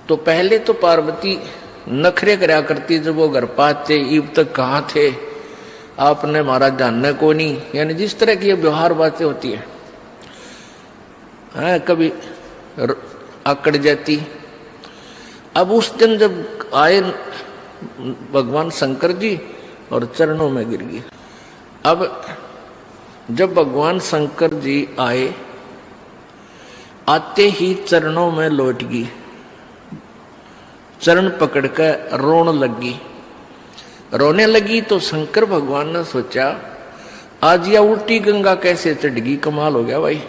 तो पहले तो पार्वती नखरे करया करती, जब वो घर पाते इब तक कहाँ थे, आपने हमारा जानने को नहीं, यानी जिस तरह की ये व्यवहार बातें होती है, कभी आकड़ जाती। अब उस दिन जब आए भगवान शंकर जी और चरणों में गिर गई। अब जब भगवान शंकर जी आए, आते ही चरणों में लौट गई, चरण पकड़कर रोने लगी। रोने लगी तो शंकर भगवान ने सोचा आज यह उल्टी गंगा कैसे चढ़ गई, कमाल हो गया भाई,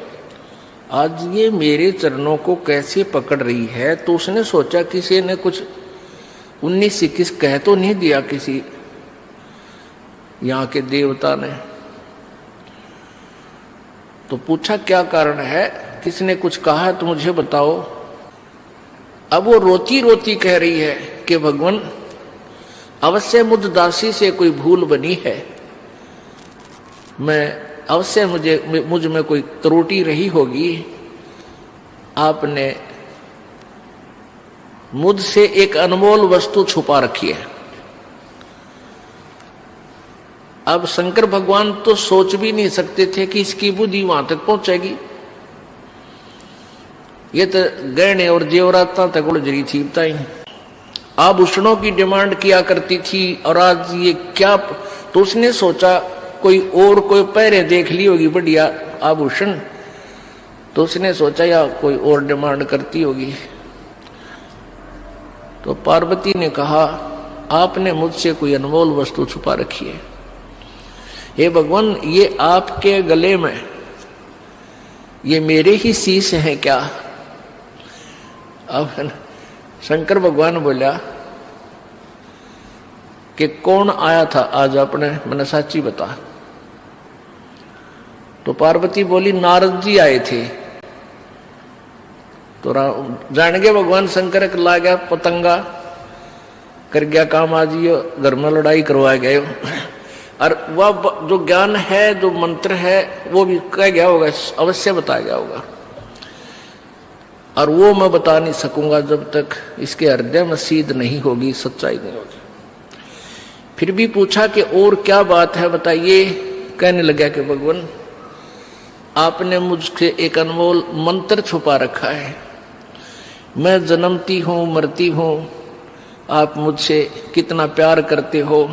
आज ये मेरे चरणों को कैसे पकड़ रही है। तो उसने सोचा किसी ने कुछ 19-21 कह तो नहीं दिया किसी यहाँ के देवता ने। तो पूछा क्या कारण है, किसने कुछ कहा तो मुझे बताओ। अब वो रोती रोती कह रही है कि भगवान अवश्य मुझ दासी से कोई भूल बनी है, मैं अवश्य मुझ में कोई त्रुटि रही होगी, आपने मुझसे एक अनमोल वस्तु छुपा रखी है। अब शंकर भगवान तो सोच भी नहीं सकते थे कि इसकी बुद्धि वहां तक पहुंचेगी। ये तो गहने और जेवरात तक उलझी थी, बताई आभूषणों की डिमांड किया करती थी, और आज ये क्या। तो उसने सोचा कोई पहरे देख ली होगी बढ़िया आभूषण, तो उसने सोचा या कोई और डिमांड करती होगी। तो पार्वती ने कहा आपने मुझसे कोई अनमोल वस्तु छुपा रखी है, हे भगवान ये आपके गले में ये मेरे ही शीश हैं क्या। अब शंकर भगवान बोला कि कौन आया था आज अपने, मैंने सच्ची बता। तो पार्वती बोली नारद जी आए थे। तो जान गए भगवान शंकर के ला गया पतंगा कर गया काम, आज ये घर में लड़ाई करवा गए। और वह जो ज्ञान है जो मंत्र है वो भी कह गया होगा, अवश्य बताया गया होगा, और वो मैं बता नहीं सकूंगा जब तक इसके हृदय में सीध नहीं होगी, सच्चाई नहीं होगी। फिर भी पूछा कि और क्या बात है बताइए। कहने लगा कि भगवान आपने मुझसे एक अनमोल मंत्र छुपा रखा है, मैं जन्मती हूं मरती हूं, आप मुझसे कितना प्यार करते हो,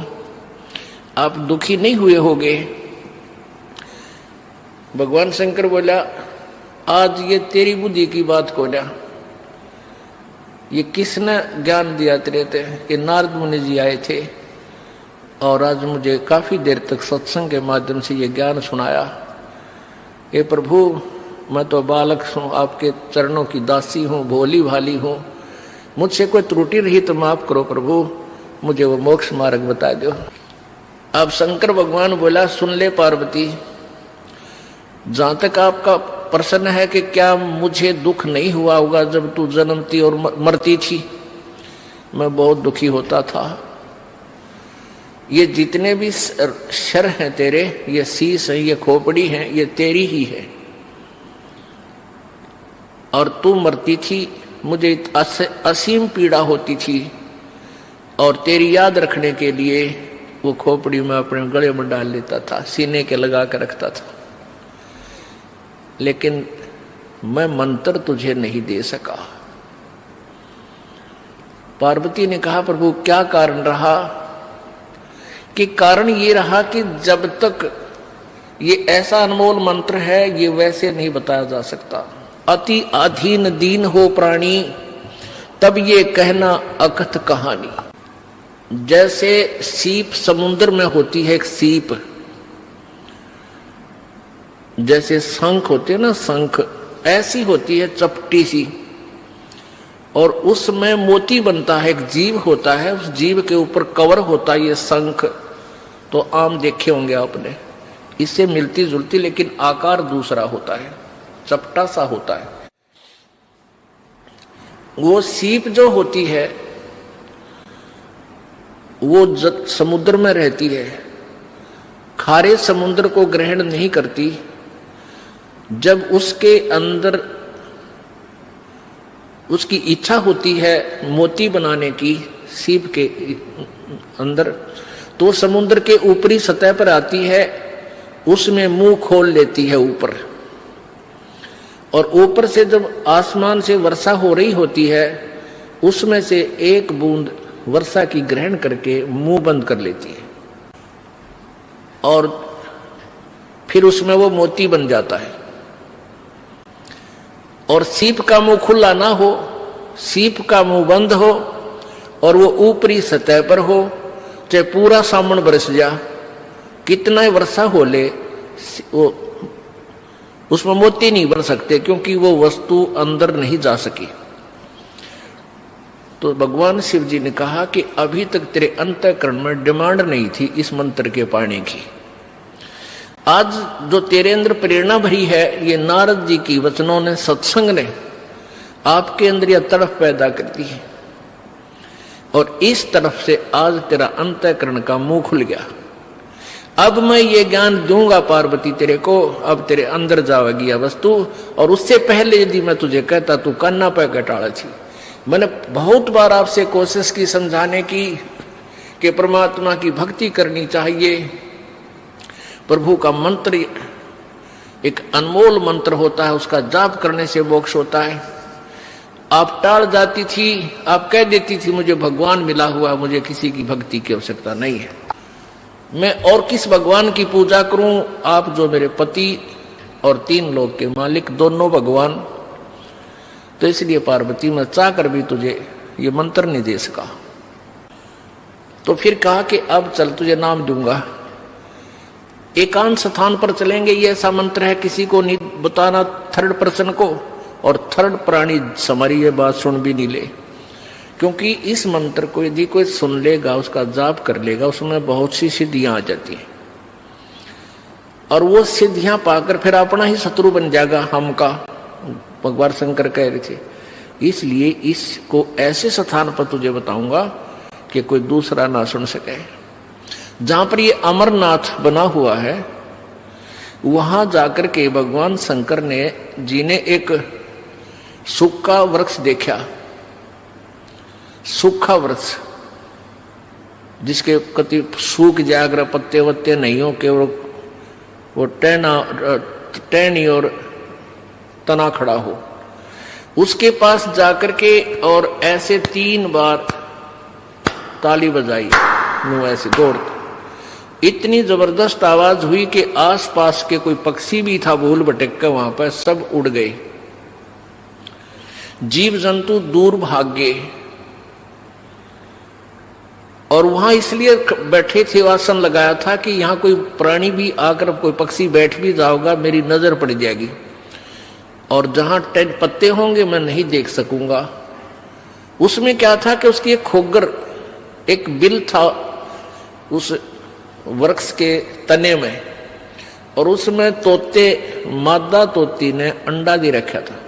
आप दुखी नहीं हुए होगे। भगवान शंकर बोला आज ये तेरी बुद्धि की बात को ना, ये किसने ज्ञान दिया तेरे ते कि नारद मुनि जी आए थे और आज मुझे काफी देर तक सत्संग के माध्यम से ये ज्ञान सुनाया। हे प्रभु मैं तो बालक हूँ, आपके चरणों की दासी हूँ, भोली भाली हूँ, मुझसे कोई त्रुटि रही तो माफ करो प्रभु, मुझे वो मोक्ष मार्ग बता दो। अब शंकर भगवान बोला सुन ले पार्वती, जहां तक आपका प्रश्न है कि क्या मुझे दुख नहीं हुआ होगा जब तू जन्मती और मरती थी, मैं बहुत दुखी होता था। ये जितने भी शर हैं तेरे, ये शीश है, ये खोपड़ी है, ये तेरी ही है, और तू मरती थी मुझे असीम पीड़ा होती थी, और तेरी याद रखने के लिए वो खोपड़ी में अपने गले में डाल लेता था, सीने के लगा कर रखता था, लेकिन मैं मंत्र तुझे नहीं दे सका। पार्वती ने कहा प्रभु क्या कारण रहा। कि कारण ये रहा कि जब तक ये ऐसा अनमोल मंत्र है ये वैसे नहीं बताया जा सकता। अति अधीन दीन हो प्राणी तब ये कहना अकथ कहानी। जैसे सीप समुद्र में होती है, एक सीप, जैसे शंख होते हैं ना, शंख ऐसी होती है चपटी सी, और उसमें मोती बनता है, एक जीव होता है, उस जीव के ऊपर कवर होता है ये शंख। तो आम देखे होंगे आपने, इससे मिलती जुलती लेकिन आकार दूसरा होता है, चपटा सा होता है। वो सीप जो होती है वो समुद्र में रहती है, खारे समुद्र को ग्रहण नहीं करती। जब उसके अंदर उसकी इच्छा होती है मोती बनाने की सीप के अंदर, तो समुद्र के ऊपरी सतह पर आती है, उसमें मुंह खोल लेती है ऊपर, और ऊपर से जब आसमान से वर्षा हो रही होती है उसमें से एक बूंद वर्षा की ग्रहण करके मुंह बंद कर लेती है, और फिर उसमें वो मोती बन जाता है। और सीप का मुंह खुला ना हो, सीप का मुंह बंद हो, और वो ऊपरी सतह पर हो, चाहे पूरा सावन बरस जा, कितना ही वर्षा हो ले, वो उसमें मोती नहीं बन सकते, क्योंकि वो वस्तु अंदर नहीं जा सकी। तो भगवान शिव जी ने कहा कि अभी तक तेरे अंतःकरण में डिमांड नहीं थी इस मंत्र के पाने की। आज जो तेरे अंदर प्रेरणा भरी है, ये नारद जी की वचनों ने, सत्संग ने आपके अंदर यह तड़प पैदा कर दी है, और इस तरफ से आज तेरा अंतःकरण का मुंह खुल गया। अब मैं ये ज्ञान दूंगा पार्वती तेरे को, अब तेरे अंदर जाएगी यह वस्तु। और उससे पहले यदि मैं तुझे कहता तू कान्ना पे कटाड़ा थी। मैंने बहुत बार आपसे कोशिश की समझाने की कि परमात्मा की भक्ति करनी चाहिए, प्रभु का मंत्र एक अनमोल मंत्र होता है, उसका जाप करने से मोक्ष होता है। आप टाल जाती थी, आप कह देती थी मुझे भगवान मिला हुआ, मुझे किसी की भक्ति की आवश्यकता नहीं है, मैं और किस भगवान की पूजा करूं। आप जो मेरे पति और 3 लोक के मालिक, दोनों भगवान, तो इसलिए पार्वती मैं चाह कर भी तुझे ये मंत्र नहीं दे सका। तो फिर कहा कि अब चल तुझे नाम दूंगा, एकांत स्थान पर चलेंगे, ये ऐसा मंत्र है किसी को नहीं बताना, थर्ड पर्सन को, और थर्ड प्राणी हमारी ये बात सुन भी नहीं ले, क्योंकि इस मंत्र को यदि कोई सुन लेगा, उसका जाप कर लेगा, उसमें बहुत सी सिद्धियां आ जाती हैं, और वो सिद्धियां पाकर फिर अपना ही शत्रु बन जाएगा हमका, भगवान शंकर कह रहे थे। इसलिए इसको ऐसे स्थान पर तुझे बताऊंगा कि कोई दूसरा ना सुन सके। जहां पर ये अमरनाथ बना हुआ है, वहां जाकर के भगवान शंकर जी ने एक सूखा वृक्ष देखा, सूखा वृक्ष जिसके कति सूख जागर, पत्ते वत्ते नहीं हो के वो टहनी और तना खड़ा हो, उसके पास जाकर के और ऐसे 3 बार ताली बजाई, मुंह ऐसे दौड़, इतनी जबरदस्त आवाज हुई कि आसपास के कोई पक्षी भी था भूल भटक कर वहां पर सब उड़ गए, जीव जंतु दूर भाग गए। और वहां इसलिए बैठे थे, आसन लगाया था कि यहां कोई प्राणी भी आकर, कोई पक्षी बैठ भी जाओगा मेरी नजर पड़ जाएगी, और जहां पत्ते होंगे मैं नहीं देख सकूंगा। उसमें क्या था कि उसकी एक खोगर, एक बिल था उस वृक्ष के तने में, और उसमें तोते, मादा तोती ने अंडा दे रखा था,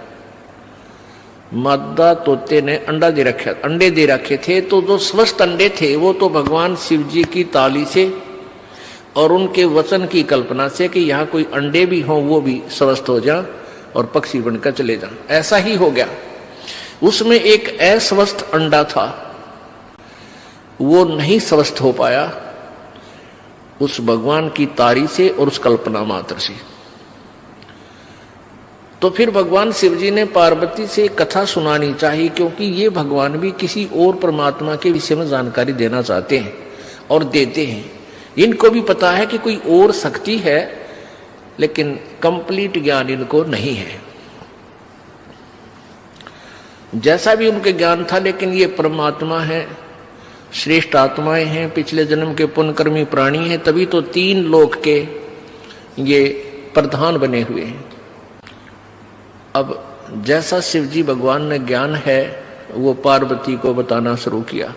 मादा तोते ने अंडे दे रखे थे। तो जो स्वस्थ अंडे थे वो तो भगवान शिव जी की ताली से और उनके वचन की कल्पना से कि यहाँ कोई अंडे भी हों वो भी स्वस्थ हो जा और पक्षी बनकर चले जा, ऐसा ही हो गया। उसमें एक अस्वस्थ अंडा था, वो नहीं स्वस्थ हो पाया उस भगवान की तारी से और उस कल्पना मात्र से। तो फिर भगवान शिव जी ने पार्वती से कथा सुनानी चाहिए, क्योंकि ये भगवान भी किसी और परमात्मा के विषय में जानकारी देना चाहते हैं और देते हैं। इनको भी पता है कि कोई और शक्ति है, लेकिन कंप्लीट ज्ञान इनको नहीं है। जैसा भी उनके ज्ञान था, लेकिन ये परमात्मा है, श्रेष्ठ आत्माएं हैं, पिछले जन्म के पुण्यकर्मी प्राणी हैं, तभी तो 3 लोक के ये प्रधान बने हुए हैं। अब जैसा शिव जी भगवान ने ज्ञान है वो पार्वती को बताना शुरू किया।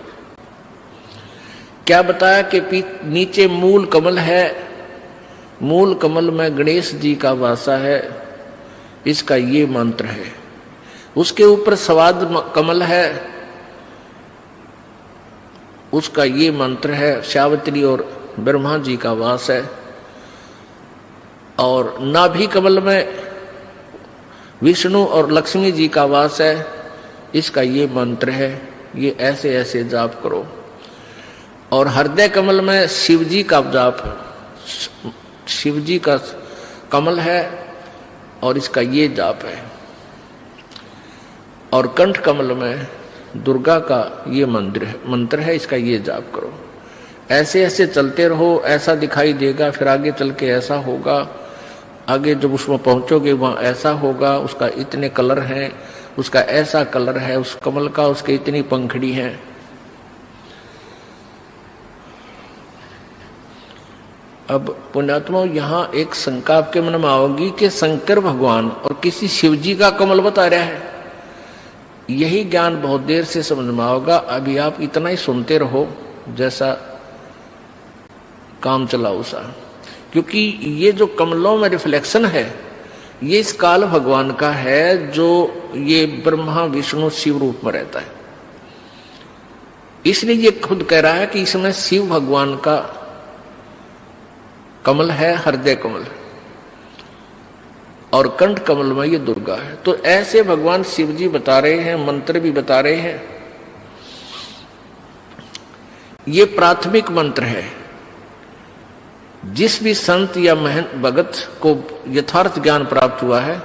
क्या बताया कि नीचे मूल कमल है, मूल कमल में गणेश जी का वासा है, इसका ये मंत्र है। उसके ऊपर स्वाद कमल है, उसका ये मंत्र है। सावित्री और ब्रह्मा जी का वास है। और नाभि कमल में विष्णु और लक्ष्मी जी का वास है, इसका ये मंत्र है, ये ऐसे ऐसे जाप करो। और हृदय कमल में शिव जी का जाप, शिव जी का कमल है और इसका ये जाप है। और कंठ कमल में दुर्गा का ये मंत्र है, इसका ये जाप करो। ऐसे ऐसे चलते रहो, ऐसा दिखाई देगा, फिर आगे चल के ऐसा होगा, आगे जब उसमें पहुंचोगे वहां ऐसा होगा, उसका इतने कलर हैं, उसका ऐसा कलर है, उस कमल का उसके इतनी पंखड़ी है। अब पुण्यात्मा, यहां एक शंका आपके मन में आओगी कि शंकर भगवान और किसी शिव जी का कमल बता रहा है। यही ज्ञान बहुत देर से समझ में आओगा। अभी आप इतना ही सुनते रहो जैसा काम चलाओ सा, क्योंकि ये जो कमलों में रिफ्लेक्शन है ये इस काल भगवान का है, जो ये ब्रह्मा विष्णु शिव रूप में रहता है। इसलिए ये खुद कह रहा है कि इसमें शिव भगवान का कमल है, हृदय कमल, और कंठ कमल में ये दुर्गा है। तो ऐसे भगवान शिव जी बता रहे हैं, मंत्र भी बता रहे हैं। ये प्राथमिक मंत्र है। जिस भी संत या महंत भगत को यथार्थ ज्ञान प्राप्त हुआ है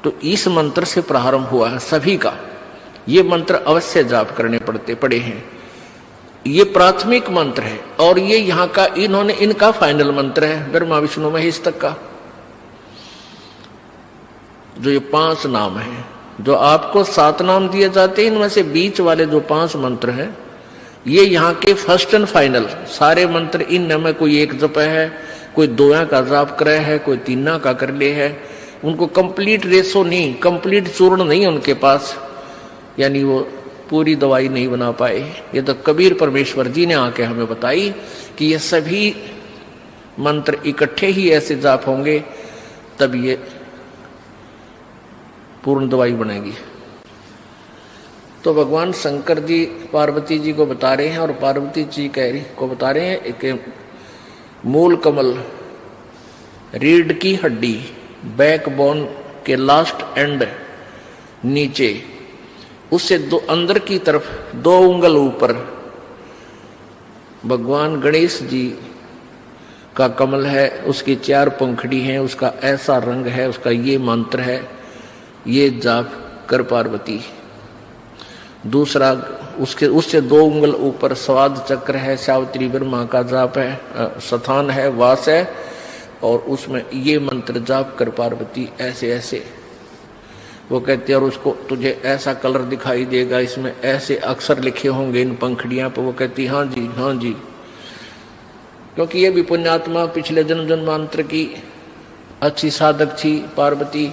तो इस मंत्र से प्रारंभ हुआ है सभी का। ये मंत्र अवश्य जाप करने पड़े हैं। ये प्राथमिक मंत्र है और ये यहाँ का इनका फाइनल मंत्र है, ब्रह्मा विष्णु महेश तक का। जो ये 5 नाम है, जो आपको 7 नाम दिए जाते हैं, इनमें से बीच वाले जो 5 मंत्र हैं ये यहाँ के फर्स्ट एंड फाइनल। सारे मंत्र इन में कोई एक जप है, कोई 2 का जाप करे है, कोई 3 का कर ले है। उनको कंप्लीट रेसो नहीं, कंप्लीट चूर्ण नहीं उनके पास, यानी वो पूरी दवाई नहीं बना पाए। ये तो कबीर परमेश्वर जी ने आके हमें बताई कि ये सभी मंत्र इकट्ठे ही ऐसे जाप होंगे तब ये पूर्ण दवाई बनेगी। तो भगवान शंकर जी पार्वती जी को बता रहे हैं और पार्वती जी को बता रहे हैं एक मूल कमल, रीढ़ की हड्डी, बैकबोन के लास्ट एंड नीचे, उससे अंदर की तरफ 2 उंगल ऊपर भगवान गणेश जी का कमल है, उसकी 4 पंखड़ी हैं, उसका ऐसा रंग है, उसका ये मंत्र है, ये जाप कर पार्वती। दूसरा उससे 2 उंगल ऊपर स्वाद चक्र है, सावित्री ब्रह्मा का जाप है, स्थान है, वास है, और उसमें ये मंत्र जाप कर पार्वती ऐसे ऐसे। वो कहते हैं और उसको तुझे ऐसा कलर दिखाई देगा, इसमें ऐसे अक्षर लिखे होंगे इन पंखड़ियां पर। वो कहती हाँ जी हाँ जी, क्योंकि ये भी पुण्यात्मा पिछले जन्म जन्मांतर की अच्छी साधक थी पार्वती,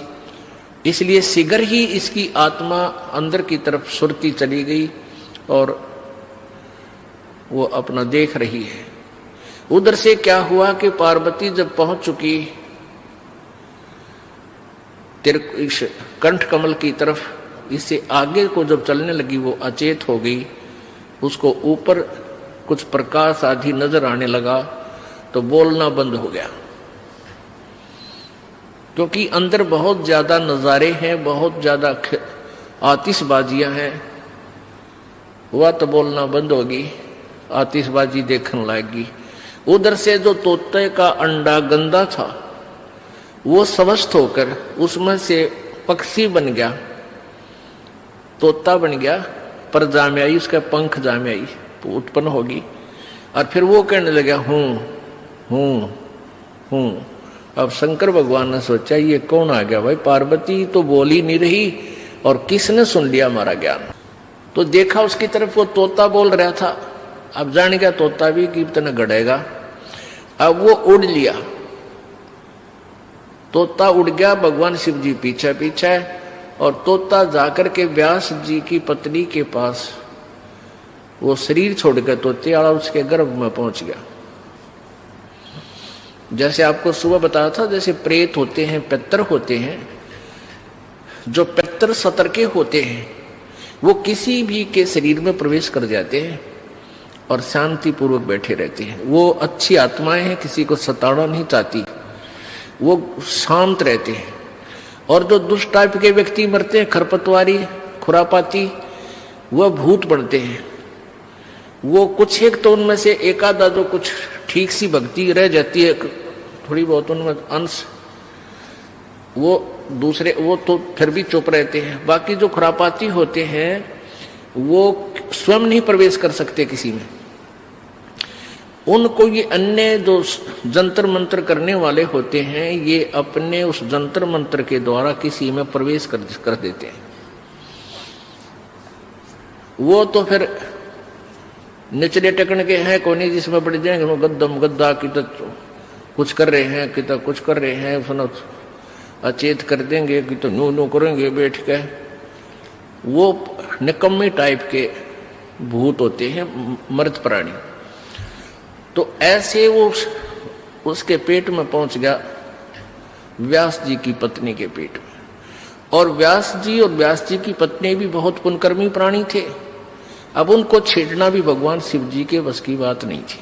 इसलिए शीघ्र ही इसकी आत्मा अंदर की तरफ सुरती चली गई और वो अपना देख रही है। उधर से क्या हुआ कि पार्वती जब पहुंच चुकी इस कंठ कमल की तरफ, इससे आगे को जब चलने लगी वो अचेत हो गई। उसको ऊपर कुछ प्रकाश आदि नजर आने लगा तो बोलना बंद हो गया, क्योंकि अंदर बहुत ज्यादा नजारे हैं, बहुत ज्यादा आतिशबाजियां हैं। वह तो बोलना बंद होगी, आतिशबाजी देखने लगेगी। उधर से जो तोते का अंडा गंदा था वो स्वस्थ होकर उसमें से पक्षी बन गया, तोता बन गया, पर जाम्याई, उसका पंख जाम्याई उत्पन्न होगी और फिर वो कहने लगा हूं हूं हूं। अब शंकर भगवान ने सोचा ये कौन आ गया भाई, पार्वती तो बोली नहीं रही और किसने सुन लिया हमारा ज्ञान। तो देखा उसकी तरफ, वो तोता बोल रहा था। अब जान गया तोता भी कि इतना गड़ेगा। अब वो उड़ लिया, तोता उड़ गया, भगवान शिव जी पीछे पीछे, और तोता जाकर के व्यास जी की पत्नी के पास वो शरीर छोड़कर तोते वाला उसके गर्भ में पहुंच गया। जैसे आपको सुबह बताया था, जैसे प्रेत होते हैं, पितर होते हैं, जो पितर सतर्के होते हैं वो किसी भी के शरीर में प्रवेश कर जाते हैं और शांति पूर्वक बैठे रहते हैं। वो अच्छी आत्माएं हैं, किसी को सताना नहीं चाहती, वो शांत रहते हैं। और जो दुष्ट टाइप के व्यक्ति मरते हैं, खरपतवारी, खुरापाती वह भूत बनते हैं। वो कुछ एक तो उनमें से एक आधा जो कुछ ठीक सी भक्ति रह जाती है, थोड़ी बहुत उनमें अंश, वो दूसरे वो तो फिर भी चुप रहते हैं। बाकी जो खुरापाती होते हैं वो स्वयं नहीं प्रवेश कर सकते किसी में। उनको ये अन्य जो जंतर मंत्र करने वाले होते हैं ये अपने उस जंतर मंत्र के द्वारा किसी में प्रवेश कर देते हैं। वो तो फिर निचले टकन के हैं, कोने जिसमें बढ़ जाएंगे, वो गद्दम गद्दा की तो कुछ कर रहे हैं कि तो कुछ कर रहे हैं, सुनो अचेत कर देंगे कि तो नू नू करेंगे बैठ के। वो निकम्मे टाइप के भूत होते हैं, मर्द प्राणी। तो ऐसे वो उसके पेट में पहुंच गया, व्यास जी की पत्नी के पेट में। और व्यास जी और व्यास जी की पत्नी भी बहुत पुण्यकर्मी प्राणी थे। अब उनको छेड़ना भी भगवान शिव जी के बस की बात नहीं थी।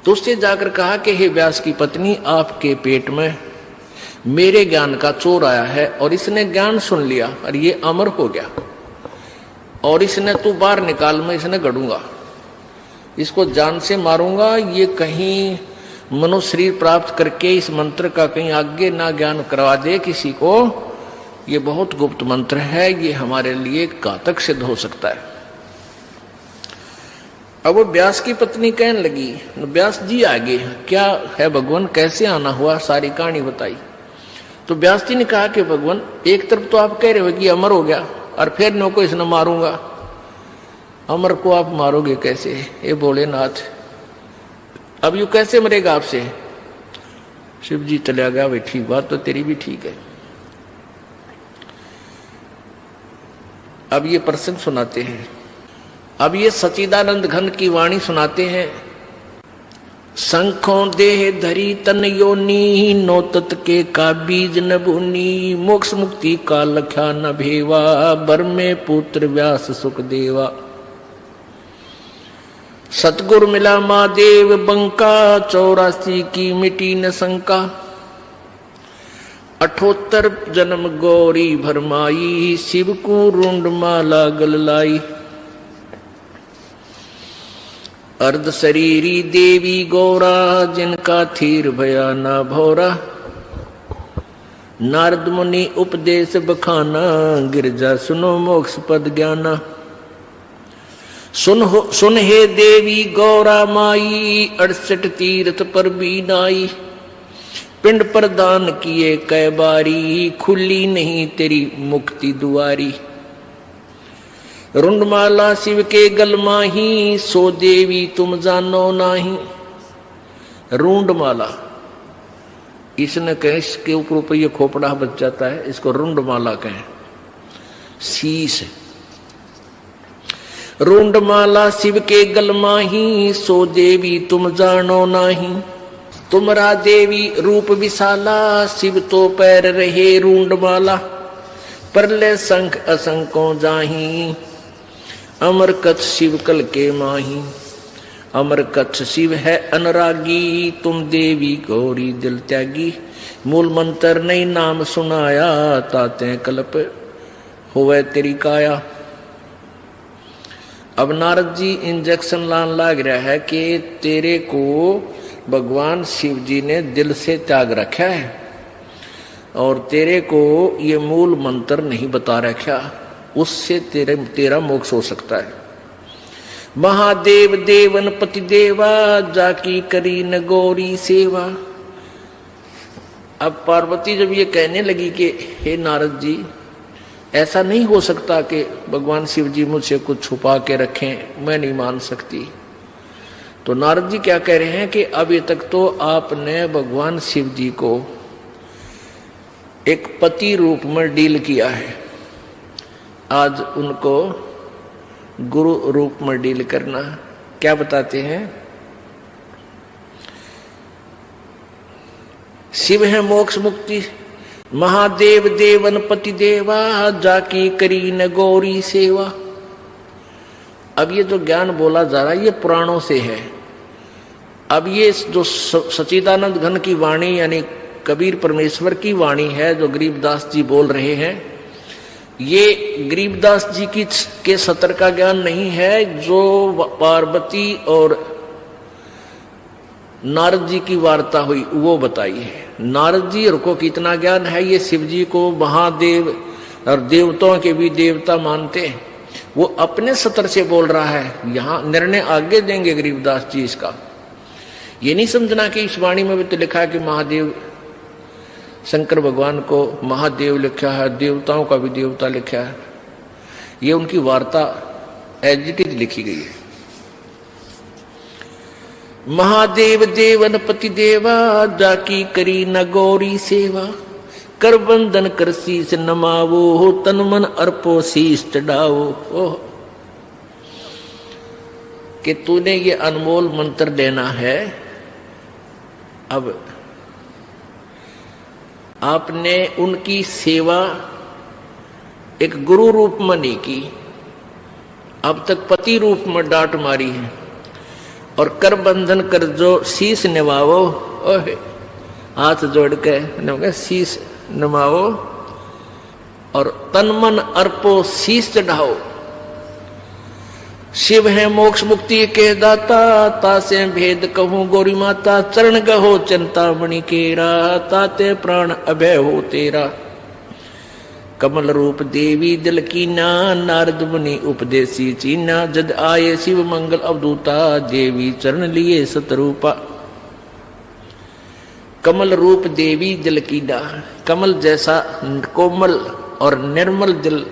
तो उससे जाकर कहा कि हे व्यास की पत्नी, आपके पेट में मेरे ज्ञान का चोर आया है और इसने ज्ञान सुन लिया और ये अमर हो गया, और इसने तू बाहर निकाल, मैं इसने गढ़ूंगा, इसको जान से मारूंगा। ये कहीं मनुष्य शरीर प्राप्त करके इस मंत्र का कहीं आगे ना ज्ञान करवा दे किसी को। ये बहुत गुप्त मंत्र है, ये हमारे लिए घातक सिद्ध हो सकता है। अब वो व्यास की पत्नी कहने लगी, व्यास जी आगे क्या है भगवान, कैसे आना हुआ, सारी कहानी बताई। तो व्यास जी ने कहा कि भगवान, एक तरफ तो आप कह रहे हो कि अमर हो गया और फिर नो को इसने मारूंगा। अमर को आप मारोगे कैसे, ये भोलेनाथ, अब यू कैसे मरेगा आपसे। शिव जी चला गया, भाई ठीक, बात तो तेरी भी ठीक है। अब ये प्रसंग सुनाते हैं, अब ये सच्चिदानंद घन की वाणी सुनाते हैं। शंखों देह धरी तन योनी, नो तत् के का बीज न भूनी, मोक्ष मुक्ति का लख्या न भेवा, बर में पुत्र व्यास सुख देवा। सतगुर मिला महादेव बंका, 84 की मिटी न शंका, 78 जन्म गौरी भरमाई, शिव को रुंड माला गल लाई। अर्ध शरीरी देवी गौरा, जिनका थीर भया न भौरा, नारद मुनि उपदेश बखाना, गिरजा सुनो मोक्ष पद ज्ञाना। सुन हे देवी गौरा माई, 68 तीर्थ पर भी नाई, पिंड प्रदान किए कै बारी, खुली नहीं तेरी मुक्ति दुआरी। रुंडमाला शिव के गल माही, सो देवी तुम जानो नाही। रुंडमाला, इसने कहे, इसके ऊपर ये खोपड़ा बच जाता है, इसको रुंडमाला कहें, शीश। रुंडमाला शिव के गल माही, सो देवी तुम जानो नाही। तुमरा देवी रूप विशाला, शिव तो पैर रहे रुंडमाला, परले शंख असंको जाही, अमर कच्छ शिव कल के माही। अमर कच्छ शिव है अनुरागी, तुम देवी गौरी दिल त्यागी, मूल मंत्र नहीं नाम सुनाया, ताते कल्प होवे तेरी काया। अब नारद जी इंजेक्शन लान लाग रहा है कि तेरे को भगवान शिव जी ने दिल से त्याग रखा है और तेरे को ये मूल मंत्र नहीं बता रखा, उससे तेरा मोक्ष हो सकता है। महादेव देवन पति देवा, जाकी करी न गौरी सेवा। अब पार्वती जब ये कहने लगी कि हे नारद जी, ऐसा नहीं हो सकता कि भगवान शिव जी मुझसे कुछ छुपा के रखें, मैं नहीं मान सकती। तो नारद जी क्या कह रहे हैं कि अभी तक तो आपने भगवान शिव जी को एक पति रूप में डील किया है, आज उनको गुरु रूप में डील करना। क्या बताते हैं, शिव है मोक्ष मुक्ति, महादेव देवन पति देवा, जाकी करी न गौरी सेवा। अब ये जो ज्ञान बोला जा रहा है ये पुराणों से है। अब ये जो सच्चिदानंद घन की वाणी यानी कबीर परमेश्वर की वाणी है जो गरीबदास जी बोल रहे हैं, ये गरीबदास जी की के सतर का ज्ञान नहीं है, जो पार्वती और नारद जी की वार्ता हुई वो बताई है। नारद जी और को कितना ज्ञान है, ये शिव जी को महादेव और देवताओं के भी देवता मानते हैं, वो अपने सतर से बोल रहा है। यहाँ निर्णय आगे देंगे गरीबदास जी इसका। ये नहीं समझना कि इस वाणी में भी तो लिखा है कि महादेव शंकर भगवान को महादेव लिखा है, देवताओं का भी देवता लिखा है। ये उनकी वार्ता एज इट इज लिखी गई है। महादेव देवन पति देवा, जाकी करी न गौरी सेवा, कर बंधन कर शीस नमावो, हो तन मन अर्पो शीस चढ़ाओ। ओह, कि तूने ये अनमोल मंत्र लेना है। अब आपने उनकी सेवा एक गुरु रूप में नहीं की, अब तक पति रूप में डांट मारी है। और कर बंधन कर जो शीश नवाओ, ओहे हाथ जोड़ के शीश नवाओ, और तन मन अर्पो शीश चढ़ाओ। शिव है मोक्ष मुक्ति के दाता, तासे भेद कहूं गौरी माता, चरण गहो चिंतामणि केरा, ताते प्राण अभय हो तेरा। कमल रूप देवी दिल कीना, नारद मुनि उपदेशी चीना, जद आए शिव मंगल अवधूता, देवी चरण लिए सतरूपा। कमल रूप देवी दिल कीना, कमल जैसा कोमल और निर्मल दिल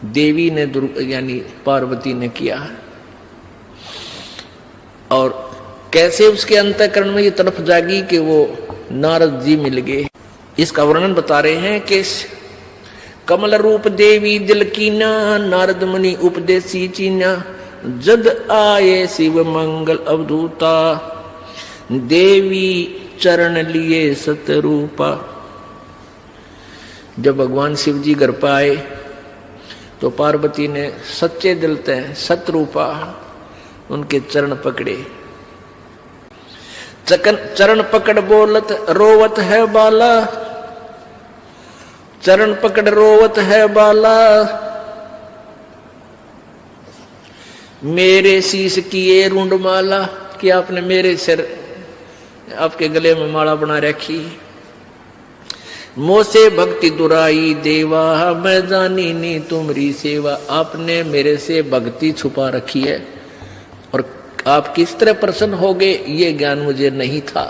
देवी ने यानी पार्वती ने किया। और कैसे उसके अंतःकरण में ये तरफ जागी कि वो नारद जी मिल गए, इसका वर्णन बता रहे हैं कि कमल रूप देवी दिल कीना, नारद मुनि उपदेशी चीना, जद आए शिव मंगल अवधूता, देवी चरण लिए सतरूपा। जब भगवान शिव जी घर पर आए तो पार्वती ने सच्चे दिल से सतरूपा उनके चरण पकड़े। चरण पकड़ बोलत रोवत है बाला, चरण पकड़ रोवत है बाला, मेरे शीश किए रुंड माला। कि आपने मेरे सिर आपके गले में माला बना रखी। मोसे भक्ति दुराई देवा, मैं जानी नी तुम्हारी सेवा। आपने मेरे से भक्ति छुपा रखी है और आप किस तरह प्रसन्न हो गए ये ज्ञान मुझे नहीं था।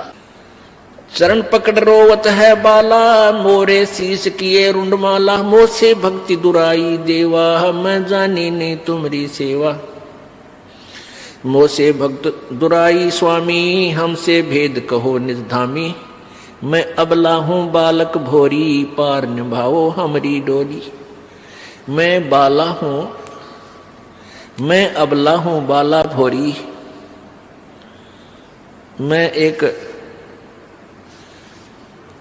चरण पकड़ रोवत है बाला, मोरे शीश किए रुंडमाला, मोसे भक्ति दुराई देवा, मैं जानी नी तुम्हारी सेवा। मोसे भक्त दुराई स्वामी, हमसे भेद कहो निज धामी, मैं अबला हूं बालक भोरी, पार निभाओ हमरी डोरी। मैं बाला हूं, मैं अबला हूं बाला भोरी, मैं एक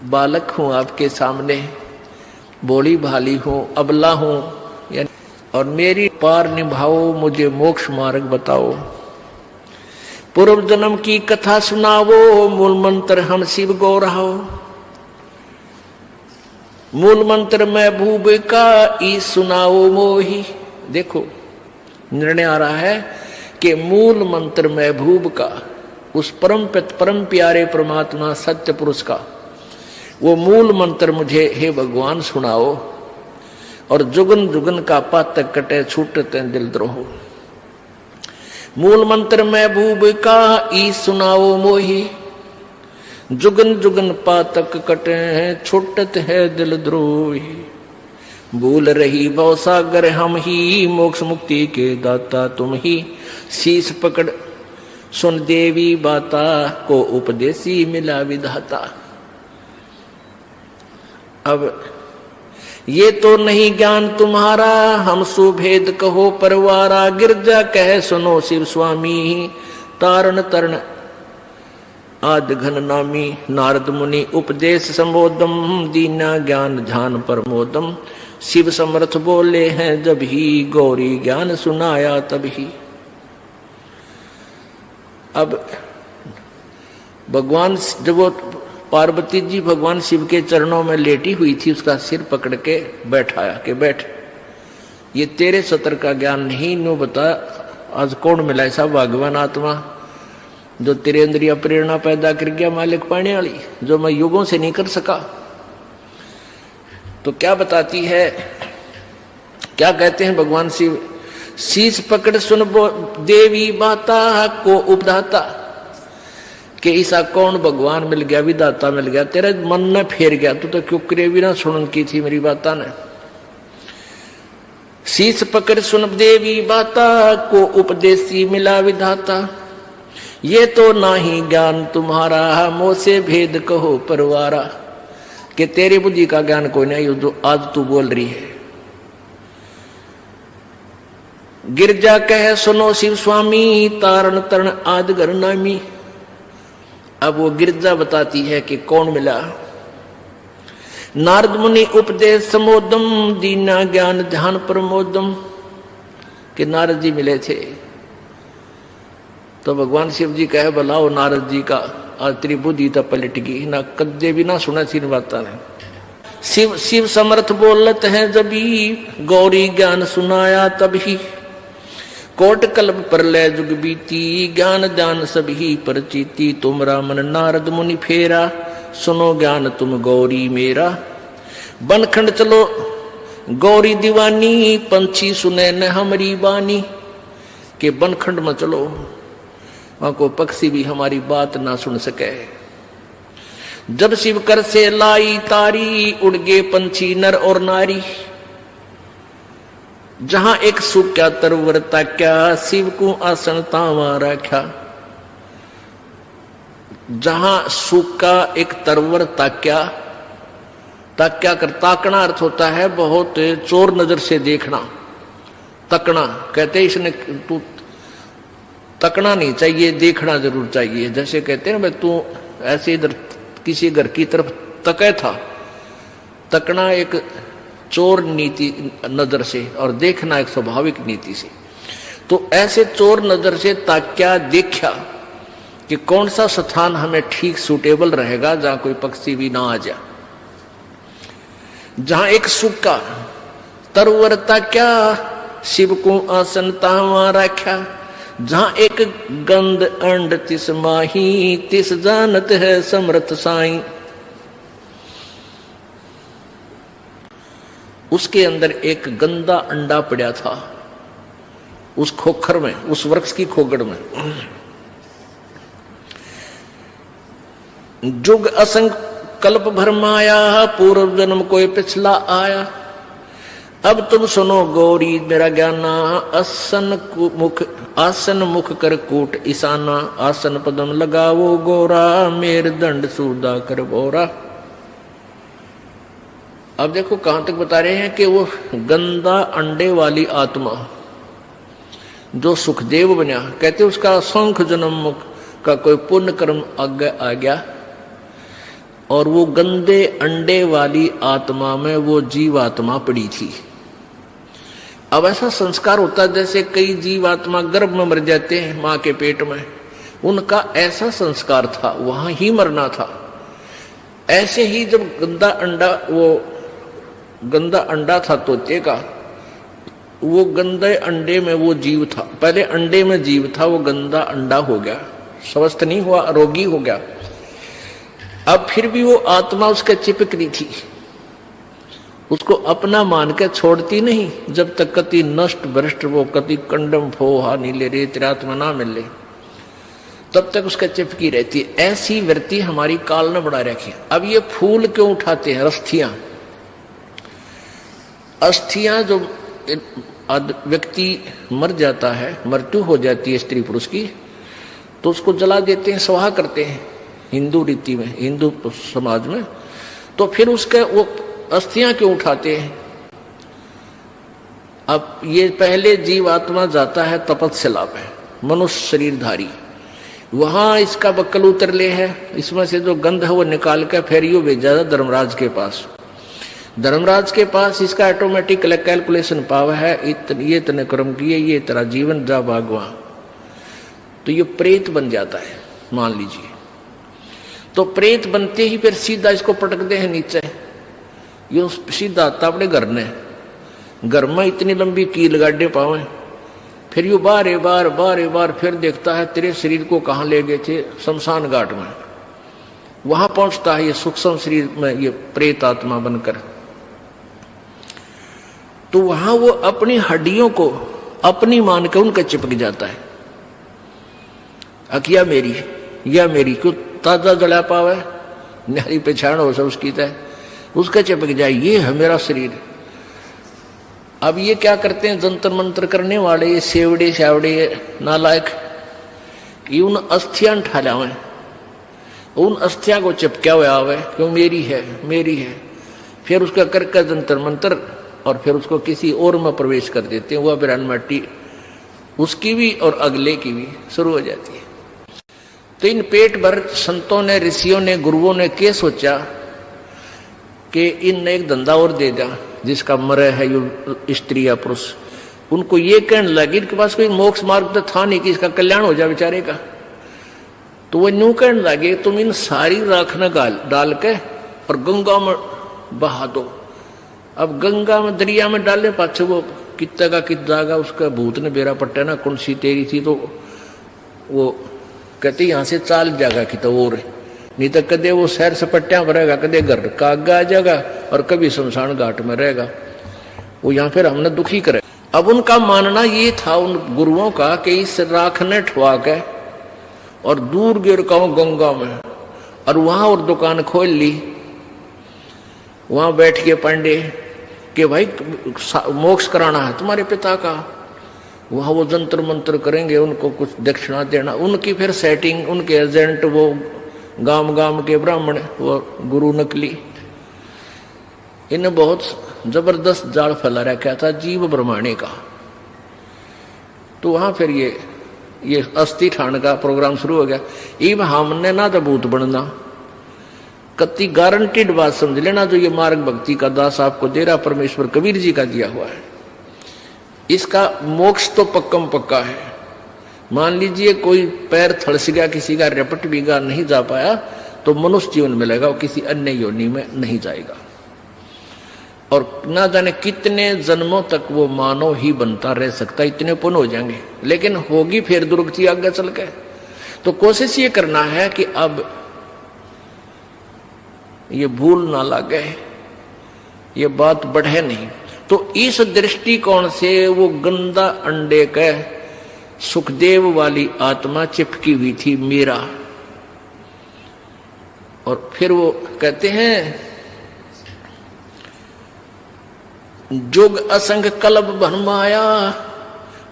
बालक हूं आपके सामने, बोली भाली हूं, अबला हूं, और मेरी पार निभाओ, मुझे मोक्ष मार्ग बताओ। पूर्व जन्म की कथा सुनावो, मूल मंत्र हम शिव गो रहो। मूल मंत्र मैं भूब का ई सुनाओ मोही। देखो निर्णय आ रहा है कि मूल मंत्र मैं भूब का, उस परम प्यारे परमात्मा सत्य पुरुष का वो मूल मंत्र मुझे हे भगवान सुनाओ, और जुगन जुगन का पातक कटे छूटते दिल द्रोह। मूल मंत्र मैं भूब का ई सुनाओ मोही, जुगन जुगन पातक कटे छूटत है दिल द्रोही। भूल रही भव सागर हम ही, मोक्ष मुक्ति के दाता तुम ही, शीश पकड़ सुन देवी बाता, को उपदेशी मिला विधाता। अब ये तो नहीं ज्ञान तुम्हारा, हम सुभेद कहो परवारा, गिरजा कह सुनो शिव स्वामी, तारण तरण आद घन नामी। नारद मुनि उपदेश संबोधम, दीना ज्ञान ध्यान प्रमोदम। शिव समर्थ बोले हैं जब ही, गौरी ज्ञान सुनाया तभी। अब भगवान जब वो पार्वती जी भगवान शिव के चरणों में लेटी हुई थी, उसका सिर पकड़ के बैठाया कि बैठ, ये तेरे सत्र का ज्ञान नहीं, नो बता आज कौन मिला ऐसा भगवान आत्मा जो तेरे अंदर यह प्रेरणा पैदा कर गया मालिक पाने वाली, जो मैं युगों से नहीं कर सका। तो क्या बताती है, क्या कहते हैं भगवान शिव, शीश पकड़ सुन देवी माता को उपदाता, कि ऐसा कौन भगवान मिल गया, विदाता मिल गया, तेरे मन में फेर गया, तू तो क्यों करे भी ना सुनन की थी मेरी बाता ने। शीश पकड़ सुन देवी माता को उपदेशी मिला विधाता, ये तो नाही ज्ञान तुम्हारा मोह से भेद कहो परवारा, कि तेरी बुद्धि का ज्ञान कोई नहीं जो आज तू बोल रही है। गिरजा कह सुनो शिव स्वामी तारण तरण आद घर नामी, अब वो गिरजा बताती है कि कौन मिला। नारद मुनि उपदेश समोदम दीना ज्ञान ध्यान प्रमोदम, कि नारद जी मिले थे। तो भगवान शिव जी कहे बुलाओ नारद जी का, आज तेरी बुद्धि तो पलट गई, ना कद्दे भी ना सुना थी बात ने। शिव शिव समर्थ बोलत है जबी, गौरी ज्ञान सुनाया तभी, कोट कल्प पर लय जुग बीती, ज्ञान दान सभी परचीती, तुमरा मन नारद मुनि फेरा, सुनो ज्ञान तुम गौरी मेरा। बनखंड चलो गौरी दीवानी, पंछी सुने न हमारी बानी, के बनखंड में चलो, वहां को पक्षी भी हमारी बात ना सुन सके। जब शिव कर से लाई तारी, उड़ गए पंछी नर और नारी, जहां एक सूख्या तरवर ताक्या, शिव को आसन तावा रखा। जहां सूखा एक तरवर ताक्या, ताक्या कर ताकना अर्थ होता है बहुत चोर नजर से देखना, तकना कहते इसने तू तकना नहीं चाहिए, देखना जरूर चाहिए। जैसे कहते हैं ना भाई तू ऐसे इधर किसी घर की तरफ तके था, तकना एक चोर नीति नजर से और देखना एक स्वाभाविक नीति से। तो ऐसे चोर नजर से ताक्या, देखा कि कौन सा स्थान हमें ठीक सूटेबल रहेगा जहां कोई पक्षी भी ना आ जाए। जहां एक सूखा तरवर ताक्या, शिव को आसन तावा रखा। जहां एक गंध अंड तिस माही, तिस जानत है समर्थ साई। उसके अंदर एक गंदा अंडा पड़ा था, उस खोखर में, उस वृक्ष की खोगड़ में। जुग असंग कल्प भर माया, पूर्व जन्म कोई पिछला आया। अब तुम सुनो गौरी मेरा ज्ञाना, आसन मुख कर कूट ईशाना। आसन पदम लगावो गोरा, मेर दंड सूदा कर बोरा। अब देखो कहां तक बता रहे हैं कि वो गंदा अंडे वाली आत्मा जो सुखदेव बना, कहते उसका असंख्य जन्म का कोई पुण्य कर्म आगे आ गया, और वो गंदे अंडे वाली आत्मा में वो जीवात्मा पड़ी थी। अब ऐसा संस्कार होता है जैसे कई जीवात्मा गर्भ में मर जाते हैं मां के पेट में, उनका ऐसा संस्कार था, वहां ही मरना था। ऐसे ही जब गंदा अंडा था तोते का, वो गंदे अंडे में वो जीव था, पहले अंडे में जीव था, वो गंदा अंडा हो गया, स्वस्थ नहीं हुआ, रोगी हो गया। अब फिर भी वो आत्मा उसके चिपक रही थी, उसको अपना मान के छोड़ती नहीं, जब तक कति नष्ट भ्रष्ट वो कति कंडम फोहा नीले रेत आत्मा ना मिले, तब तक उसका चिपकी रहती है। ऐसी वृत्ति हमारी काल ने बढ़ा रखी। अब ये फूल क्यों उठाते हैं, अस्थियां जो व्यक्ति मर जाता है, मृत्यु हो जाती है स्त्री पुरुष की, तो उसको जला देते हैं, स्वाहा करते हैं हिंदू रीति में, हिंदू समाज में। तो फिर उसके वो अस्थियां क्यों उठाते हैं? अब ये पहले जीवात्मा जाता है तपस्या पे, मनुष्य शरीरधारी, वहां इसका बक्कल उतर ले है, इसमें से जो गंध है वो निकाल कर फिर यूं भेजा धर्मराज के पास। धर्मराज के पास इसका ऑटोमेटिक कैलकुलेशन पावर है, ये इतने कर्म किए, ये तेरा जीवन जा भागवा, तो ये प्रेत बन जाता है मान लीजिए। तो प्रेत बनते ही फिर सीधा इसको पटकते हैं नीचे, यूं सीधा आता अपने घर ने, घर में इतनी लंबी कील गाड़े पावे, फिर यू बार बार फिर देखता है तेरे शरीर को कहाँ ले गए थे, शमशान घाट में। वहां पहुंचता है ये सूक्ष्म शरीर में, ये प्रेत आत्मा बनकर। तो वहां वो अपनी हड्डियों को अपनी मान के उनका चिपक जाता है। अकिया मेरी या मेरी क्यों ताजा जला पावे, नारी पहचान हो सब उसकी तय, उसका चिपक जाए, ये है मेरा शरीर। अब ये क्या करते हैं जंतर मंत्र करने वाले, ये सेवड़े शावड़े नालायक, ये उन अस्थियां उठा लावे, उन अस्थियां को चिपका हुआ आवे क्यों मेरी है मेरी है, फिर उसका करके जंतर मंत्र और फिर उसको किसी और में प्रवेश कर देते हैं, वह बिरान मट्टी उसकी भी और अगले की भी शुरू हो जाती है। तो इन पेट भर संतों ने, ऋषियों ने, गुरुओं ने क्या सोचा कि इन एक धंधा और दे दिया, जिसका मरे है ये स्त्री या पुरुष। उनको ये कहने लगे इनके पास कोई मोक्ष मार्ग तो था नहीं कि इसका कल्याण हो जाए बेचारे का। तो वो न्यू कहने लगे तुम इन सारी राख न डाल के और गंगा में बहा दो। अब गंगा में दरिया में डालने पाछे वो कितना का कित जाएगा, उसका भूत ने बेरा पट्टा ना कौन सी तेरी थी, तो वो कहते यहाँ से चाल जाएगा कि तो और नहीं तो कदे वो शहर सपट्टियां पर रहेगा, कदे घर का आगा आ जाएगा और कभी शमशान घाट में रहेगा, वो यहाँ फिर हमने दुखी करे। अब उनका मानना ये था उन गुरुओं का कि इस राख ने ठुआ के और दूर गिर का गंगा में, और वहां और दुकान खोल ली, वहां बैठ के पांडे कि भाई मोक्ष कराना है तुम्हारे पिता का, वहां वो जंतर मंत्र करेंगे, उनको कुछ दक्षिणा देना, उनकी फिर सेटिंग, उनके एजेंट वो गांव गांव के ब्राह्मण, वो गुरु नकली, इन्हें बहुत जबरदस्त जाल फैला रखा था जीव ब्रह्मांडे का। तो वहां फिर ये अस्थि ठाण का प्रोग्राम शुरू हो गया। इब हमने ना तो भूत बनना, कति गारंटीड बात समझ लेना, जो ये मार्ग भक्ति का दास आपको दे रहा परमेश्वर कबीर जी का दिया हुआ है, इसका मोक्ष तो पक्कम पक्का है। मान लीजिए कोई पैर थड़स गया किसी का, रपट बीघा नहीं जा पाया, तो मनुष्य जीवन मिलेगा, वो किसी अन्य योनि में नहीं जाएगा, और ना जाने कितने जन्मों तक वो मानव ही बनता रह सकता, इतने पुण्य हो जाएंगे, लेकिन होगी फिर दुर्गति आगे चल के। तो कोशिश ये करना है कि अब ये भूल ना लगे, ये बात बढ़े नहीं। तो इस दृष्टिकोण से वो गंदा अंडे के सुखदेव वाली आत्मा चिपकी हुई थी मीरा, और फिर वो कहते हैं जुग असंग कल्प भरमाया,